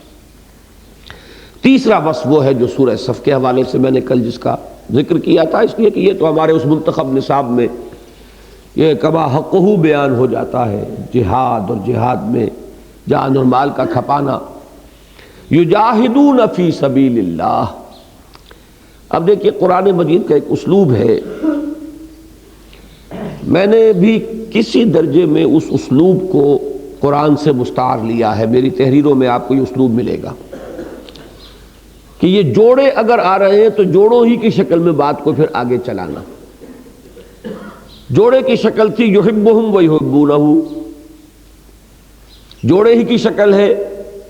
تیسرا وصف وہ ہے جو سورہ صف کے حوالے سے میں نے کل جس کا ذکر کیا تھا، اس لیے کہ یہ تو ہمارے اس منتخب نصاب میں یہ کما حقہ بیان ہو جاتا ہے، جہاد اور جہاد میں جان اور مال کا کھپانا، یجاہدون فی سبیل اللہ۔ اب دیکھیے قرآن مجید کا ایک اسلوب ہے، میں نے بھی کسی درجے میں اس اسلوب کو قرآن سے مستعار لیا ہے، میری تحریروں میں آپ کو یہ اسلوب ملے گا کہ یہ جوڑے اگر آ رہے ہیں تو جوڑوں ہی کی شکل میں بات کو پھر آگے چلانا، جوڑے کی شکل تھی یحبہم ویحبونہ، جوڑے ہی کی شکل ہے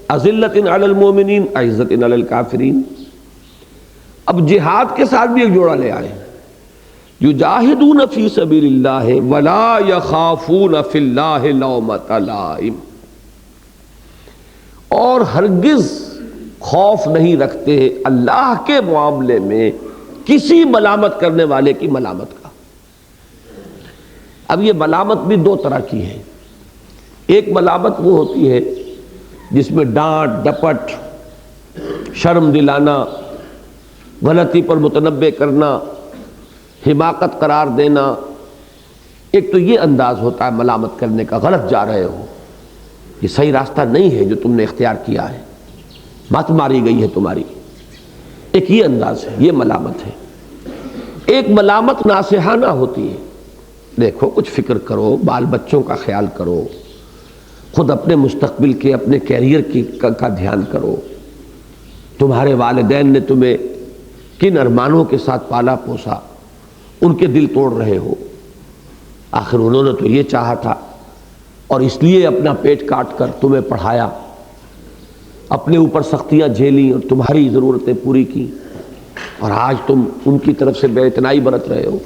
اذلۃ علی المؤمنین اعزۃ علی الکافرین۔ اب جہاد کے ساتھ بھی ایک جوڑا لے آئے، یجاہدون فی سبیل اللہ ولا یخافون فی اللہ لومۃ لائم، اور ہرگز خوف نہیں رکھتے اللہ کے معاملے میں کسی ملامت کرنے والے کی ملامت کا۔ اب یہ ملامت بھی دو طرح کی ہے، ایک ملامت وہ ہوتی ہے جس میں ڈانٹ ڈپٹ، شرم دلانا، غلطی پر متنبہ کرنا، حماقت قرار دینا، ایک تو یہ انداز ہوتا ہے ملامت کرنے کا، غلط جا رہے ہو، یہ صحیح راستہ نہیں ہے جو تم نے اختیار کیا ہے، مت ماری گئی ہے تمہاری، ایک یہ انداز ہے، یہ ملامت ہے۔ ایک ملامت ناصحانہ ہوتی ہے، دیکھو کچھ فکر کرو، بال بچوں کا خیال کرو، خود اپنے مستقبل کے، اپنے کیریئر کا دھیان کرو، تمہارے والدین نے تمہیں کن ارمانوں کے ساتھ پالا پوسا، ان کے دل توڑ رہے ہو، آخر انہوں نے تو یہ چاہا تھا اور اس لیے اپنا پیٹ کاٹ کر تمہیں پڑھایا، اپنے اوپر سختیاں جھیلیں اور تمہاری ضرورتیں پوری کی، اور آج تم ان کی طرف سے بے اعتنائی برت رہے ہو۔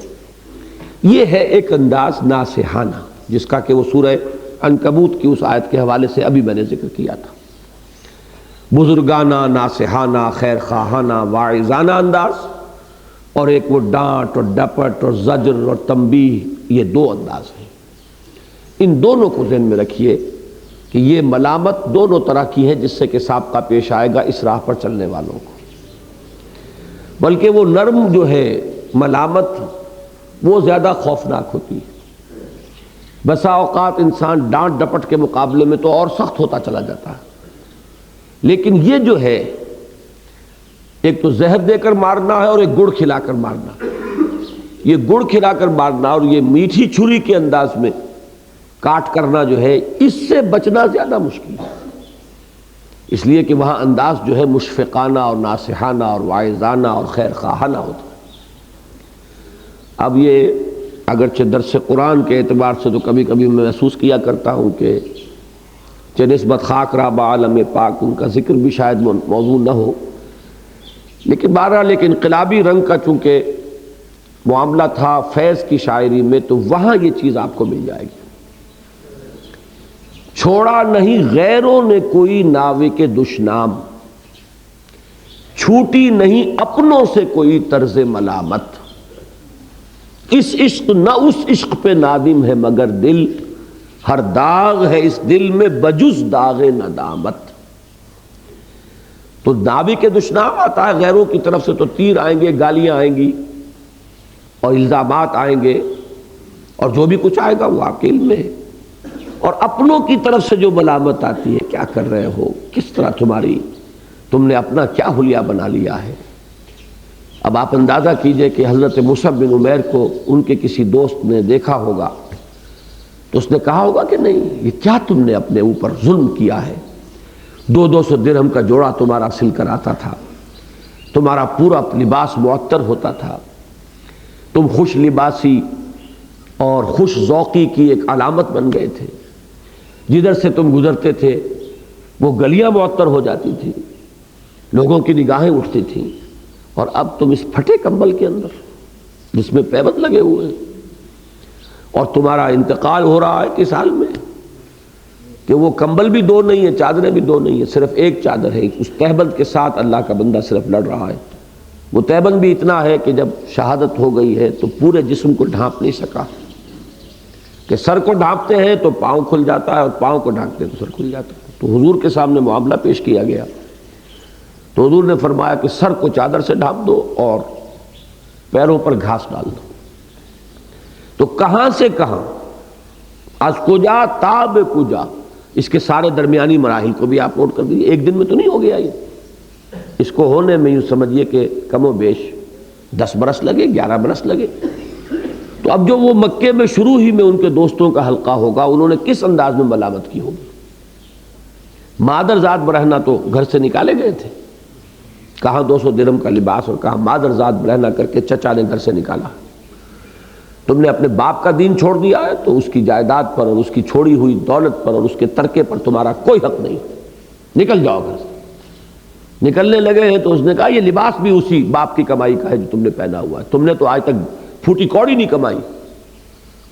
یہ ہے ایک انداز ناصحانہ جس کا کہ وہ سورہ عنکبوت کی اس آیت کے حوالے سے ابھی میں نے ذکر کیا تھا۔ بزرگانہ، ناصحانہ، خیر خواہانہ، واعظانہ انداز، اور ایک وہ ڈانٹ اور ڈپٹ اور زجر اور تنبیہ، یہ دو انداز ہیں۔ ان دونوں کو ذہن میں رکھیے کہ یہ ملامت دونوں طرح کی ہے جس سے کہ سابقہ پیش آئے گا اس راہ پر چلنے والوں کو۔ بلکہ وہ نرم جو ہے ملامت وہ زیادہ خوفناک ہوتی ہے۔ بسا اوقات انسان ڈانٹ ڈپٹ کے مقابلے میں تو اور سخت ہوتا چلا جاتا ہے، لیکن یہ جو ہے ایک تو زہر دے کر مارنا ہے اور ایک گڑ کھلا کر مارنا، یہ گڑ کھلا کر مارنا اور یہ میٹھی چھری کے انداز میں کاٹ کرنا جو ہے، اس سے بچنا زیادہ مشکل ہے، اس لیے کہ وہاں انداز جو ہے مشفقانہ اور ناصحانہ اور واعظانہ اور خیر خواہانہ ہوتا ہے۔ اب یہ اگرچہ درس قرآن کے اعتبار سے تو کبھی کبھی میں محسوس کیا کرتا ہوں کہ نسبت خاک رہا بعالم پاک ان کا ذکر بھی شاید موضوع نہ ہو، لیکن بہرحال ایک انقلابی رنگ کا چونکہ معاملہ تھا فیض کی شاعری میں، تو وہاں یہ چیز آپ کو مل جائے گی۔ چھوڑا نہیں غیروں نے کوئی ناوے کے دشنام، چھوٹی نہیں اپنوں سے کوئی طرز ملامت، اس عشق نہ اس عشق پہ نادم ہے مگر دل، ہر داغ ہے اس دل میں بجز داغ ندامت۔ تو ناوے کے دشنام آتا ہے، غیروں کی طرف سے تو تیر آئیں گے، گالیاں آئیں گی اور الزامات آئیں گے، اور جو بھی کچھ آئے گا وہ آپ کے علم میں ہے، اور اپنوں کی طرف سے جو ملامت آتی ہے، کیا کر رہے ہو، کس طرح تم نے اپنا کیا حلیہ بنا لیا ہے۔ اب آپ اندازہ کیجئے کہ حضرت مصعب بن عمیر کو ان کے کسی دوست نے دیکھا ہوگا تو اس نے کہا ہوگا کہ نہیں، یہ کیا تم نے اپنے اوپر ظلم کیا ہے، 200 درہم کا جوڑا تمہارا سل کر آتا تھا، تمہارا پورا لباس معطر ہوتا تھا، تم خوش لباسی اور خوش ذوقی کی ایک علامت بن گئے تھے، جدھر سے تم گزرتے تھے وہ گلیاں معطر ہو جاتی تھی، لوگوں کی نگاہیں اٹھتی تھیں، اور اب تم اس پھٹے کمبل کے اندر جس میں پیبند لگے ہوئے ہیں، اور تمہارا انتقال ہو رہا ہے کس حال میں کہ وہ کمبل بھی دو نہیں ہے، چادریں بھی دو نہیں ہیں، صرف ایک چادر ہے، اس تہبند کے ساتھ اللہ کا بندہ صرف لڑ رہا ہے۔ وہ تہبند بھی اتنا ہے کہ جب شہادت ہو گئی ہے تو پورے جسم کو ڈھانپ نہیں سکا، کہ سر کو ڈھانپتے ہیں تو پاؤں کھل جاتا ہے اور پاؤں کو ڈھانپتے ہیں تو سر کھل جاتا ہے۔ تو حضور کے سامنے معاملہ پیش کیا گیا تو حضور نے فرمایا کہ سر کو چادر سے ڈھانپ دو اور پیروں پر گھاس ڈال دو۔ تو کہاں سے کہاں، از کجا تاب کجا، اس کے سارے درمیانی مراحل کو بھی آپ نوٹ کر دیجیے۔ ایک دن میں تو نہیں ہو گیا یہ، اس کو ہونے میں یوں سمجھیے کہ کم و بیش 10 برس لگے، 11 برس لگے۔ تو اب جو وہ مکے میں شروع ہی میں ان کے دوستوں کا حلقہ ہوگا، انہوں نے کس انداز میں ملامت کی ہوگی۔ مادر ذات برہنہ تو گھر سے نکالے گئے تھے، کہاں 200 درہم کا لباس اور کہاں مادر ذات برہنہ کر کے چچا نے گھر سے نکالا۔ تم نے اپنے باپ کا دین چھوڑ دیا ہے تو اس کی جائیداد پر اور اس کی چھوڑی ہوئی دولت پر اور اس کے ترکے پر تمہارا کوئی حق نہیں، نکل جاؤ گھر سے۔ نکلنے لگے ہیں تو اس نے کہا یہ لباس بھی اسی باپ کی کمائی کا ہے جو تم نے پہنا ہوا ہے، تم نے تو آج تک پھوٹی کوڑی نہیں کمائی،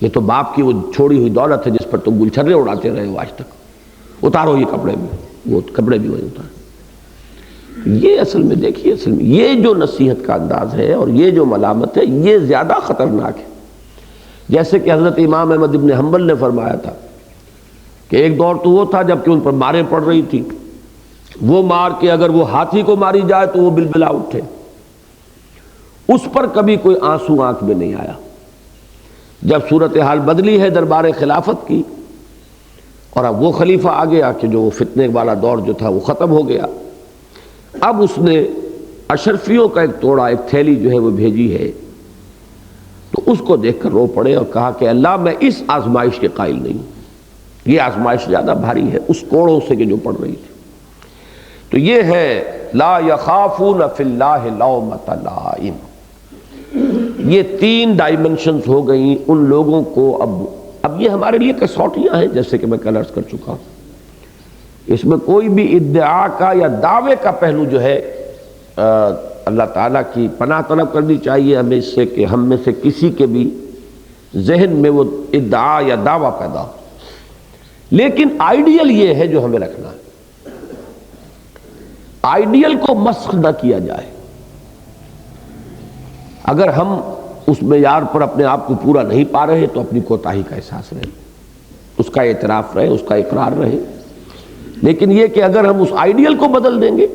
یہ تو باپ کی وہ چھوڑی ہوئی دولت ہے جس پر تم گلچھرے اڑاتے رہے ہو آج تک، اتارو یہ کپڑے بھی، وہ کپڑے بھی وہی اتارو۔ یہ اصل میں دیکھیے، اصل میں یہ جو نصیحت کا انداز ہے اور یہ جو ملامت ہے یہ زیادہ خطرناک ہے۔ جیسے کہ حضرت امام احمد ابن حنبل نے فرمایا تھا کہ ایک دور تو وہ تھا جب کہ ان پر ماریں پڑ رہی تھی، وہ مار کے اگر وہ ہاتھی کو ماری جائے تو وہ بلبلا اٹھے، اس پر کبھی کوئی آنسو آنکھ میں نہیں آیا۔ جب صورتحال بدلی ہے دربار خلافت کی اور اب وہ خلیفہ آ گیا کہ جو فتنے والا دور جو تھا وہ ختم ہو گیا، اب اس نے اشرفیوں کا ایک توڑا، ایک تھیلی جو ہے وہ بھیجی ہے، تو اس کو دیکھ کر رو پڑے اور کہا کہ اللہ میں اس آزمائش کے قائل نہیں ہوں، یہ آزمائش زیادہ بھاری ہے اس کوڑوں سے کہ جو پڑ رہی تھی۔ تو یہ ہے لا یخافون فی اللہ لومۃ لائم۔ یہ تین ڈائمنشنز ہو گئیں ان لوگوں کو۔ اب یہ ہمارے لیے کسوٹیاں ہیں جیسے کہ میں کل عرض کر چکا ہوں، اس میں کوئی بھی ادعا کا یا دعوے کا پہلو جو ہے اللہ تعالیٰ کی پناہ طلب کرنی چاہیے ہمیں اس سے کہ ہم میں سے کسی کے بھی ذہن میں وہ ادعا یا دعویٰ پیدا ہو، لیکن آئیڈیل یہ ہے جو ہمیں رکھنا ہے، آئیڈیل کو مسخ نہ کیا جائے۔ اگر ہم اس معیار پر اپنے آپ کو پورا نہیں پا رہے تو اپنی کوتاہی کا احساس رہے، اس کا اعتراف رہے، اس کا اقرار رہے، لیکن یہ کہ اگر ہم اس آئیڈیل کو بدل دیں گے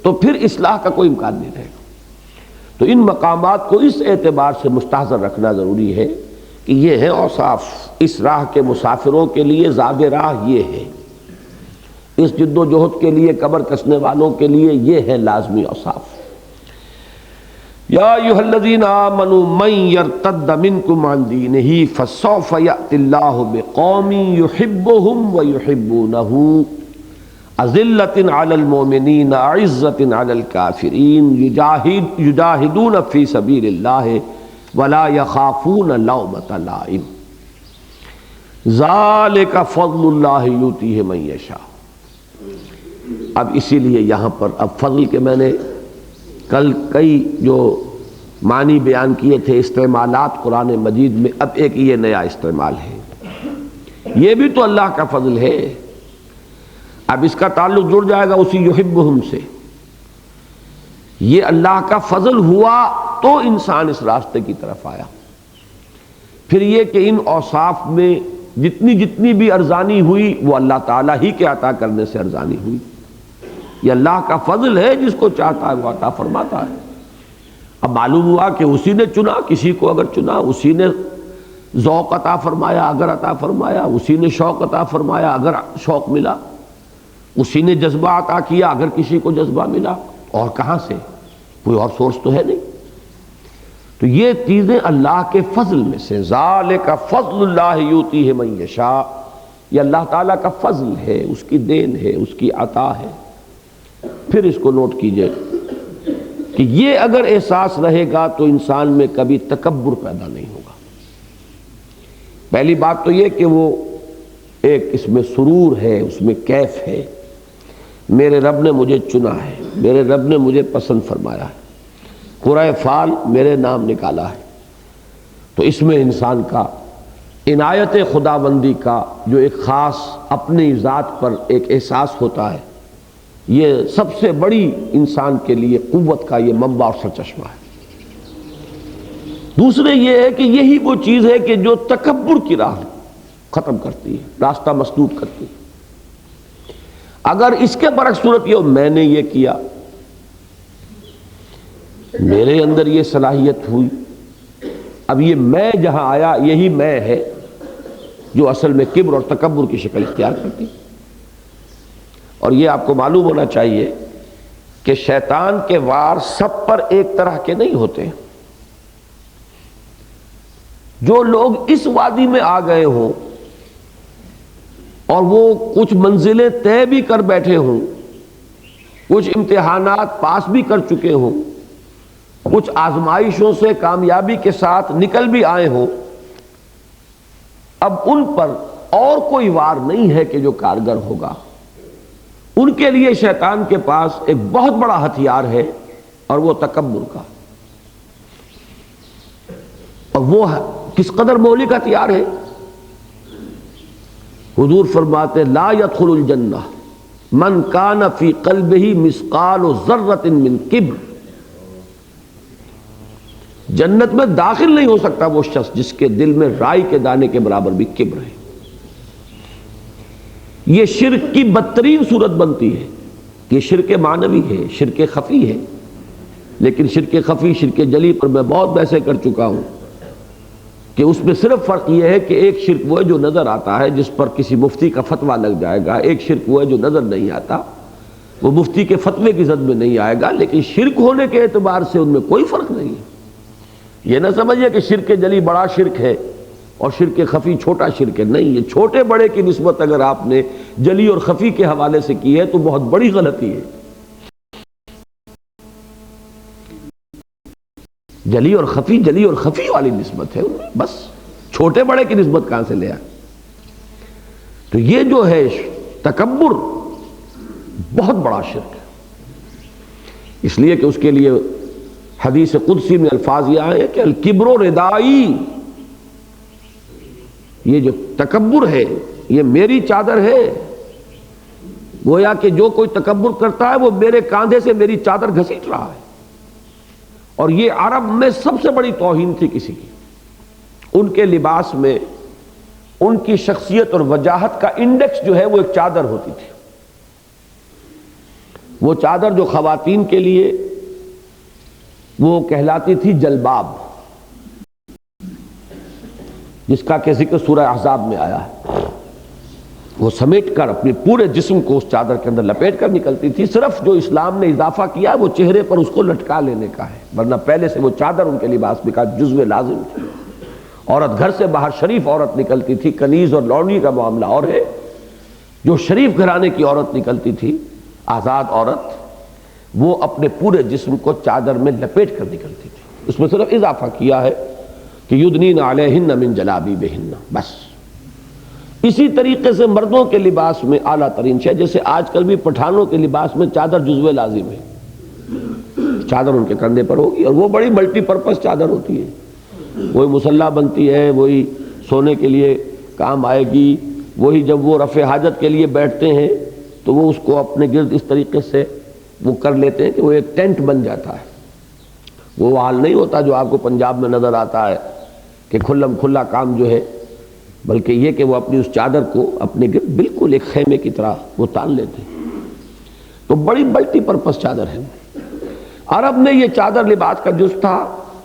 تو پھر اصلاح کا کوئی امکان نہیں رہے گا۔ تو ان مقامات کو اس اعتبار سے مستحضر رکھنا ضروری ہے کہ یہ ہے اوصاف، اس راہ کے مسافروں کے لیے زاد راہ یہ ہے، اس جد و جہد کے لیے کمر کسنے والوں کے لیے یہ ہے لازمی اوصاف۔ یا ایھا الذین آمنوا من یرتد منکم عن دینہ فسوف یأتی اللہ بقوم یحبهم ویحبونہ اذلۃ علی المؤمنین اعزۃ علی الکافرین یجاہدون فی سبیل اللہ ولا یخافون لومۃ لائم ذالک فضل اللہ یؤتیہ من یشاء۔ اب اسی لیے یہاں پر اب فضل کے میں نے کل کئی جو معنی بیان کیے تھے، استعمالات قرآن مجید میں، اب ایک یہ نیا استعمال ہے، یہ بھی تو اللہ کا فضل ہے۔ اب اس کا تعلق جڑ جائے گا اسی یحبہم سے، یہ اللہ کا فضل ہوا تو انسان اس راستے کی طرف آیا۔ پھر یہ کہ ان اوصاف میں جتنی جتنی بھی ارزانی ہوئی وہ اللہ تعالیٰ ہی کے عطا کرنے سے ارزانی ہوئی، یہ اللہ کا فضل ہے، جس کو چاہتا ہے وہ عطا فرماتا ہے۔ اب معلوم ہوا کہ اسی نے چنا، کسی کو اگر چنا اسی نے ذوق عطا فرمایا اگر عطا فرمایا، اسی نے شوق عطا فرمایا اگر شوق ملا، اسی نے جذبہ عطا کیا اگر کسی کو جذبہ ملا، اور کہاں سے، کوئی اور سورس تو ہے نہیں۔ تو یہ چیزیں اللہ کے فضل میں سے، ذالک فضل اللہ یؤتیہ من یشاء، یہ اللہ تعالیٰ کا فضل ہے، اس کی دین ہے، اس کی عطا ہے۔ پھر اس کو نوٹ کیجئے کہ یہ اگر احساس رہے گا تو انسان میں کبھی تکبر پیدا نہیں ہوگا۔ پہلی بات تو یہ کہ وہ ایک اس میں سرور ہے، اس میں کیف ہے، میرے رب نے مجھے چنا ہے، میرے رب نے مجھے پسند فرمایا ہے، قرۂ فال میرے نام نکالا ہے۔ تو اس میں انسان کا عنایت خداوندی کا جو ایک خاص اپنی ذات پر ایک احساس ہوتا ہے، یہ سب سے بڑی انسان کے لیے قوت کا یہ منبع اور سرچشمہ ہے۔ دوسرے یہ ہے کہ یہی وہ چیز ہے کہ جو تکبر کی راہ ختم کرتی ہے، راستہ مسدود کرتی ہے۔ اگر اس کے برعکس صورت یہ ہو، میں نے یہ کیا، میرے اندر یہ صلاحیت ہوئی، اب یہ میں جہاں آیا یہی میں ہے جو اصل میں کبر اور تکبر کی شکل اختیار کرتی۔ اور یہ آپ کو معلوم ہونا چاہیے کہ شیطان کے وار سب پر ایک طرح کے نہیں ہوتے۔ جو لوگ اس وادی میں آ گئے ہوں اور وہ کچھ منزلیں طے بھی کر بیٹھے ہوں، کچھ امتحانات پاس بھی کر چکے ہوں، کچھ آزمائشوں سے کامیابی کے ساتھ نکل بھی آئے ہوں، اب ان پر اور کوئی وار نہیں ہے کہ جو کارگر ہوگا. ان کے لیے شیطان کے پاس ایک بہت بڑا ہتھیار ہے اور وہ تکبر کا. اور وہ کس قدر مہلک ہتھیار ہے. حضور فرماتے لا يدخل الجنہ من کان فی قلبہ مثقال ذرۃ من کبر. جنت میں داخل نہیں ہو سکتا وہ شخص جس کے دل میں رائی کے دانے کے برابر بھی کبر ہے. یہ شرک کی بدترین صورت بنتی ہے. یہ شرک معنوی ہے, شرک خفی ہے. لیکن شرک خفی شرک جلی پر میں بہت بحثیں کر چکا ہوں کہ اس میں صرف فرق یہ ہے کہ ایک شرک وہ ہے جو نظر آتا ہے, جس پر کسی مفتی کا فتویٰ لگ جائے گا. ایک شرک وہ ہے جو نظر نہیں آتا, وہ مفتی کے فتوے کی زد میں نہیں آئے گا. لیکن شرک ہونے کے اعتبار سے ان میں کوئی فرق نہیں ہے. یہ نہ سمجھیے کہ شرک جلی بڑا شرک ہے اور شرک خفی چھوٹا شرک ہے. نہیں, یہ چھوٹے بڑے کی نسبت اگر آپ نے جلی اور خفی کے حوالے سے کی ہے تو بہت بڑی غلطی ہے. جلی اور خفی والی نسبت ہے, بس چھوٹے بڑے کی نسبت کہاں سے لے آئے. تو یہ جو ہے تکبر بہت بڑا شرک ہے. اس لیے کہ اس کے لیے حدیث قدسی میں الفاظ یہ آئے کہ الکبر ردائی, یہ جو تکبر ہے یہ میری چادر ہے. گویا کہ جو کوئی تکبر کرتا ہے وہ میرے کاندھے سے میری چادر گھسیٹ رہا ہے. اور یہ عرب میں سب سے بڑی توہین تھی کسی کی. ان کے لباس میں ان کی شخصیت اور وجاہت کا انڈیکس جو ہے وہ ایک چادر ہوتی تھی. وہ چادر جو خواتین کے لیے وہ کہلاتی تھی جلباب, جس کا کہ ذکر سورہ احزاب میں آیا ہے. وہ سمیٹ کر اپنے پورے جسم کو اس چادر کے اندر لپیٹ کر نکلتی تھی. صرف جو اسلام نے اضافہ کیا وہ چہرے پر اس کو لٹکا لینے کا ہے, ورنہ پہلے سے وہ چادر ان کے لباس میں کا جزو لازم تھی. عورت گھر سے باہر شریف عورت نکلتی تھی. کنیز اور لونڈی کا معاملہ اور ہے. جو شریف گھرانے کی عورت نکلتی تھی, آزاد عورت, وہ اپنے پورے جسم کو چادر میں لپیٹ کر نکلتی تھی. اس میں صرف اضافہ کیا ہے کہ یدنین علیہن من جلابیبہن, بس. اسی طریقے سے مردوں کے لباس میں اعلیٰ ترین شے, جیسے آج کل بھی پٹھانوں کے لباس میں چادر جزو لازم ہے. چادر ان کے کندھے پر ہوگی اور وہ بڑی ملٹی پرپس چادر ہوتی ہے. وہی مسلح بنتی ہے, وہی سونے کے لیے کام آئے گی, وہی جب وہ رفع حاجت کے لیے بیٹھتے ہیں تو وہ اس کو اپنے گرد اس طریقے سے وہ کر لیتے ہیں کہ وہ ایک ٹینٹ بن جاتا ہے. وہ حال نہیں ہوتا جو آپ کو پنجاب میں نظر آتا ہے کہ کھلم کھلا کام جو ہے, بلکہ یہ کہ وہ اپنی اس چادر کو اپنے گرد بالکل ایک خیمے کی طرح وہ تان لیتے ہیں. تو بڑی ملٹی پرپس چادر ہے. عرب میں یہ چادر لباس کا جز تھا,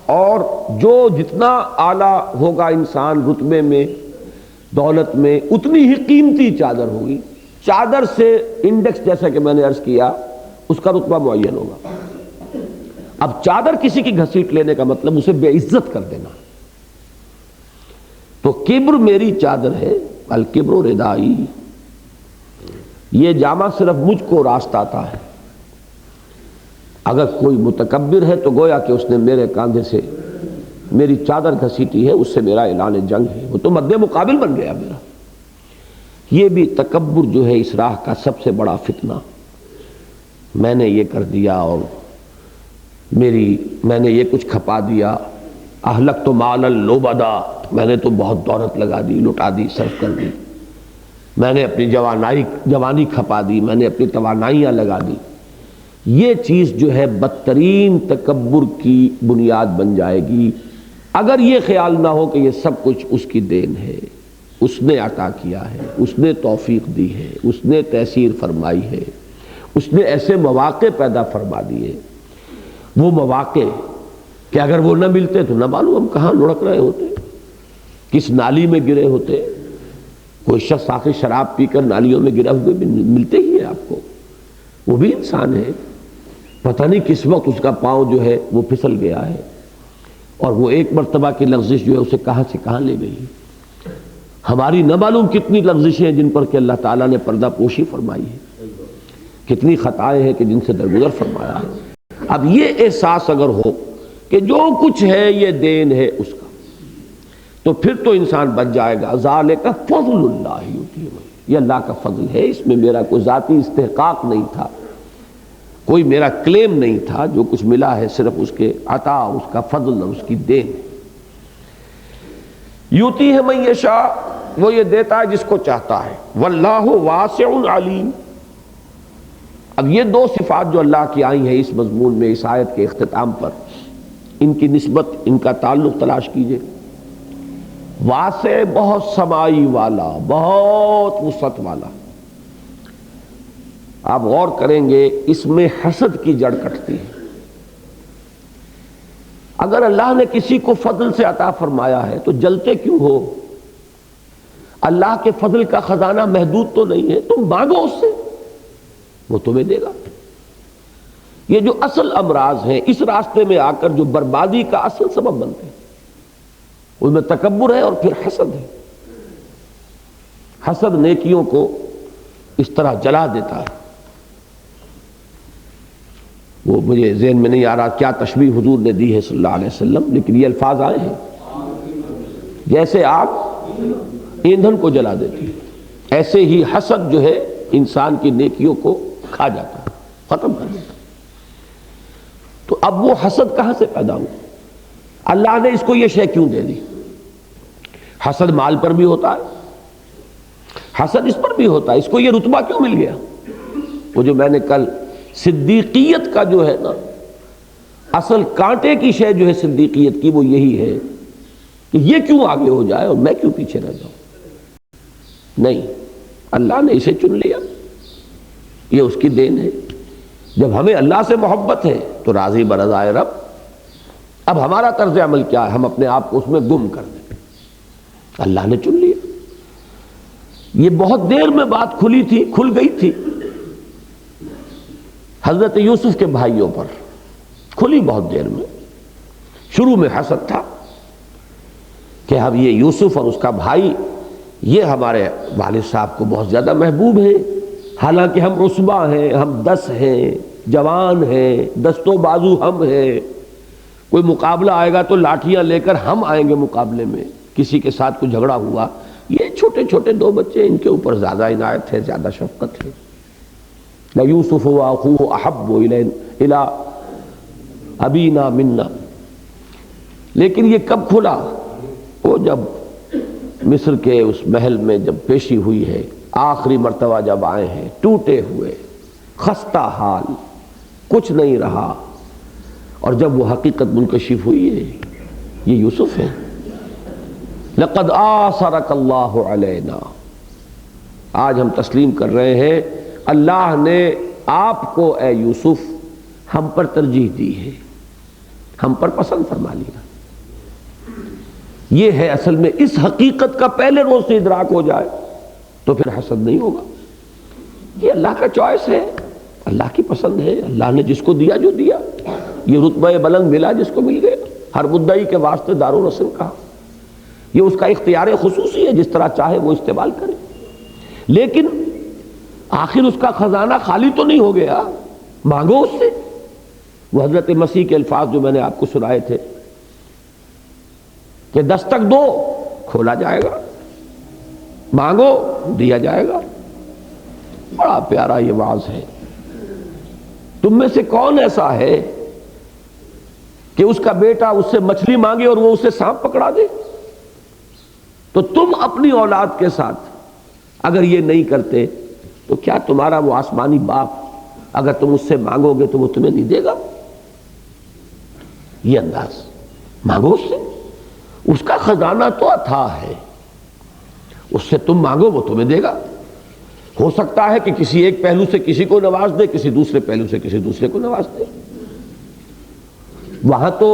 اور جو جتنا اعلیٰ ہوگا انسان رتبے میں, دولت میں, اتنی ہی قیمتی چادر ہوگی. چادر سے انڈیکس, جیسا کہ میں نے عرض کیا, اس کا رتبہ معین ہوگا. اب چادر کسی کی گھسیٹ لینے کا مطلب اسے بے عزت کر دینا. تو کبر میری چادر ہے, الکبر ردائی. یہ جامہ صرف مجھ کو راست آتا ہے. اگر کوئی متکبر ہے تو گویا کہ اس نے میرے کاندھے سے میری چادر گھسیٹی ہے, اس سے میرا اعلان جنگ ہے. وہ تو مد مقابل بن گیا میرا. یہ بھی تکبر جو ہے اس راہ کا سب سے بڑا فتنہ. میں نے یہ کر دیا اور میں نے یہ کچھ کھپا دیا. اہلک تو مال اللبدا, میں نے تو بہت دولت لگا دی, لٹا دی, صرف کر دی. میں نے اپنی جوانی کھپا دی, میں نے اپنی توانائیاں لگا دی. یہ چیز جو ہے بدترین تکبر کی بنیاد بن جائے گی اگر یہ خیال نہ ہو کہ یہ سب کچھ اس کی دین ہے, اس نے عطا کیا ہے, اس نے توفیق دی ہے, اس نے تیسیر فرمائی ہے, اس نے ایسے مواقع پیدا فرما دیے. وہ مواقع کہ اگر وہ نہ ملتے تو نہ معلوم ہم کہاں لڑک رہے ہوتے, کس نالی میں گرے ہوتے. کوئی شخص آخر شراب پی کر نالیوں میں گرا ہوئے بھی ملتے ہی ہے آپ کو. وہ بھی انسان ہے, پتہ نہیں کس وقت اس کا پاؤں جو ہے وہ پھسل گیا ہے, اور وہ ایک مرتبہ کی لغزش جو ہے اسے کہاں سے کہاں لے گئی. ہماری نہ معلوم کتنی لغزشیں ہیں جن پر کہ اللہ تعالیٰ نے پردہ پوشی فرمائی ہے, کتنی خطائیں ہیں کہ جن سے درگزر فرمایا ہے. اب یہ احساس اگر ہو کہ جو کچھ ہے یہ دین ہے اس کا, تو پھر تو انسان بچ جائے گا. ذالک فضل اللہ یؤتیہ من، یہ اللہ کا فضل ہے، اس میں میرا کوئی ذاتی استحقاق نہیں تھا، کوئی میرا کلیم نہیں تھا، جو کچھ ملا ہے صرف اس کے عطا، اس کا فضل اور اس کی دین. یؤتیہ من یشاء، وہ یہ دیتا ہے جس کو چاہتا ہے. واللہ واسع علیم. اب یہ دو صفات جو اللہ کی آئی ہیں اس مضمون میں، اس آیت کے اختتام پر، ان کی نسبت، ان کا تعلق تلاش کیجئے. واسع بہت سمائی والا، بہت وسعت والا. آپ غور کریں گے اس میں حسد کی جڑ کٹتی ہے. اگر اللہ نے کسی کو فضل سے عطا فرمایا ہے تو جلتے کیوں ہو؟ اللہ کے فضل کا خزانہ محدود تو نہیں ہے، تم مانگو اس سے، وہ تمہیں دے گا. یہ جو اصل امراض ہیں اس راستے میں آ کر جو بربادی کا اصل سبب بنتے ہیں، ان میں تکبر ہے اور پھر حسد ہے. حسد نیکیوں کو اس طرح جلا دیتا ہے. وہ مجھے ذہن میں نہیں آ رہا کیا تشبیہ حضور نے دی ہے صلی اللہ علیہ وسلم، لیکن یہ الفاظ آئے ہیں. جیسے آگ ایندھن کو جلا دیتی ہے، ایسے ہی حسد جو ہے انسان کی نیکیوں کو کھا جاتا ہے، ختم کر دیتا ہے. تو اب وہ حسد کہاں سے پیدا ہوا؟ اللہ نے اس کو یہ شے کیوں دے دی؟ حسد مال پر بھی ہوتا ہے، حسد اس پر بھی ہوتا ہے. اس کو یہ رتبہ کیوں مل گیا؟ وہ جو میں نے کل صدیقیت کا جو ہے نا اصل کانٹے کی شے جو ہے صدیقیت کی، وہ یہی ہے کہ یہ کیوں آگے ہو جائے اور میں کیوں پیچھے رہ جاؤں. نہیں، اللہ نے اسے چن لیا، یہ اس کی دین ہے. جب ہمیں اللہ سے محبت ہے تو راضی برضائے رب. اب ہمارا طرز عمل کیا ہے؟ ہم اپنے آپ کو اس میں گم کر دیں. اللہ نے چن لیا. یہ بہت دیر میں بات کھل گئی تھی حضرت یوسف کے بھائیوں پر، کھلی بہت دیر میں. شروع میں حسد تھا کہ اب یہ یوسف اور اس کا بھائی یہ ہمارے والد صاحب کو بہت زیادہ محبوب ہیں، حالانکہ ہم رسوا ہیں، ہم 10 ہیں، جوان ہیں، دستوں بازو ہم ہیں. کوئی مقابلہ آئے گا تو لاٹھیاں لے کر ہم آئیں گے مقابلے میں. کسی کے ساتھ کوئی جھگڑا ہوا، یہ چھوٹے چھوٹے 2 بچے، ان کے اوپر زیادہ عنایت ہے، زیادہ شفقت ہے. لَيُوسُفُ وَأَخُوهُ أَحَبُّ إِلَىٰ أَبِينَا مِنَّا. لیکن یہ کب کھلا؟ وہ جب مصر کے اس محل میں جب پیشی ہوئی ہے، آخری مرتبہ جب آئے ہیں، ٹوٹے ہوئے، خستہ حال، کچھ نہیں رہا، اور جب وہ حقیقت منکشف ہوئی ہے، یہ یوسف ہے. لَقَدْ آثَرَكَ اللَّهُ عَلَيْنَا. آج ہم تسلیم کر رہے ہیں اللہ نے آپ کو اے یوسف ہم پر ترجیح دی ہے، ہم پر پسند فرما لیا. یہ ہے اصل میں اس حقیقت کا پہلے روز سے ادراک ہو جائے تو پھر حسد نہیں ہوگا. یہ اللہ کا چوائس ہے، اللہ کی پسند ہے. اللہ نے جس کو دیا جو دیا، یہ رتبہ بلند ملا جس کو مل گیا. ہر مدعی کے واسطے دار و رسم کہا، یہ اس کا اختیار خصوصی ہے، جس طرح چاہے وہ استعمال کرے. لیکن آخر اس کا خزانہ خالی تو نہیں ہو گیا، مانگو اس سے. وہ حضرت مسیح کے الفاظ جو میں نے آپ کو سنائے تھے کہ دستک دو کھولا جائے گا، مانگو دیا جائے گا. بڑا پیارا یہ واعظ ہے. تم میں سے کون ایسا ہے کہ اس کا بیٹا اس سے مچھلی مانگے اور وہ اسے سانپ پکڑا دے؟ تو تم اپنی اولاد کے ساتھ اگر یہ نہیں کرتے تو کیا تمہارا وہ آسمانی باپ اگر تم اس سے مانگو گے تو وہ تمہیں نہیں دے گا؟ یہ انداز. مانگو اس سے، اس کا خزانہ تو اتھاہ ہے، اس سے تم مانگو وہ تمہیں دے گا. ہو سکتا ہے کہ کسی ایک پہلو سے کسی کو نواز دے، کسی دوسرے پہلو سے کسی دوسرے کو نواز دے. وہاں تو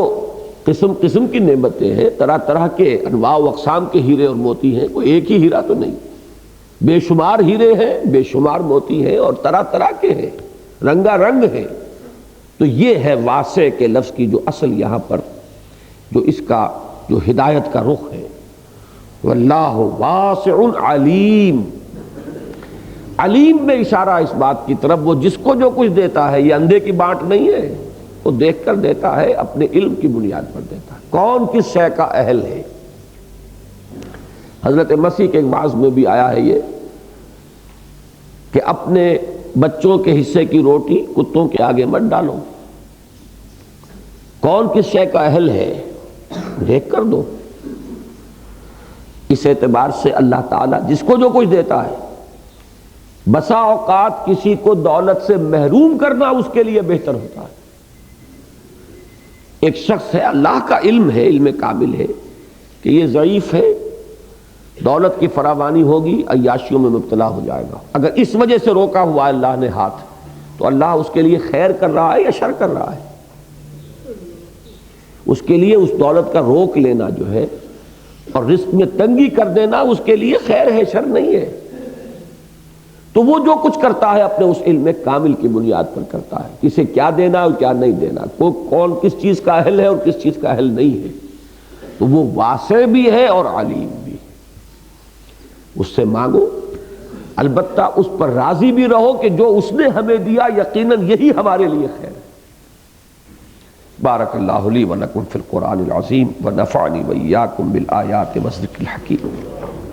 قسم قسم کی نعمتیں ہیں، طرح طرح کے انواع و اقسام کے ہیرے اور موتی ہیں. کوئی ایک ہی ہیرا تو نہیں، بے شمار ہیرے ہیں، بے شمار موتی ہیں، اور طرح طرح کے ہیں، رنگا رنگ ہیں. تو یہ ہے واسع کے لفظ کی جو اصل یہاں پر جو اس کا جو ہدایت کا رخ ہے. واللہ واسع علیم. علیم میں اشارہ اس بات کی طرف، وہ جس کو جو کچھ دیتا ہے یہ اندھے کی بانٹ نہیں ہے، وہ دیکھ کر دیتا ہے، اپنے علم کی بنیاد پر دیتا ہے. کون کس شے کا اہل ہے حضرت مسیح کے ایک وعظ میں بھی آیا ہے یہ کہ اپنے بچوں کے حصے کی روٹی کتوں کے آگے مت ڈالو، کون کس شے کا اہل ہے دیکھ کر دو۔ اس اعتبار سے اللہ تعالیٰ جس کو جو کچھ دیتا ہے، بسا اوقات کسی کو دولت سے محروم کرنا اس کے لیے بہتر ہوتا ہے۔ ایک شخص ہے، اللہ کا علم ہے، علم کامل ہے کہ یہ ضعیف ہے، دولت کی فراوانی ہوگی، عیاشیوں میں مبتلا ہو جائے گا، اگر اس وجہ سے روکا ہوا ہے اللہ نے ہاتھ، تو اللہ اس کے لیے خیر کر رہا ہے یا شر کر رہا ہے؟ اس کے لیے اس دولت کا روک لینا جو ہے اور رزق میں تنگی کر دینا اس کے لیے خیر ہے، شر نہیں ہے۔ تو وہ جو کچھ کرتا ہے اپنے اس علم کامل کی بنیاد پر کرتا ہے، کسے کیا دینا اور کیا نہیں دینا، کون کس چیز کا اہل ہے اور کس چیز کا اہل نہیں ہے، تو وہ واسع بھی ہے اور علیم بھی۔ اس سے مانگو، البتہ اس پر راضی بھی رہو کہ جو اس نے ہمیں دیا یقیناً یہی ہمارے لیے خیر ہے۔ بارک اللہ لی و لکم فی القرآن العظیم ونفعنی وإیاکم بالآیات والذکر الحکیم۔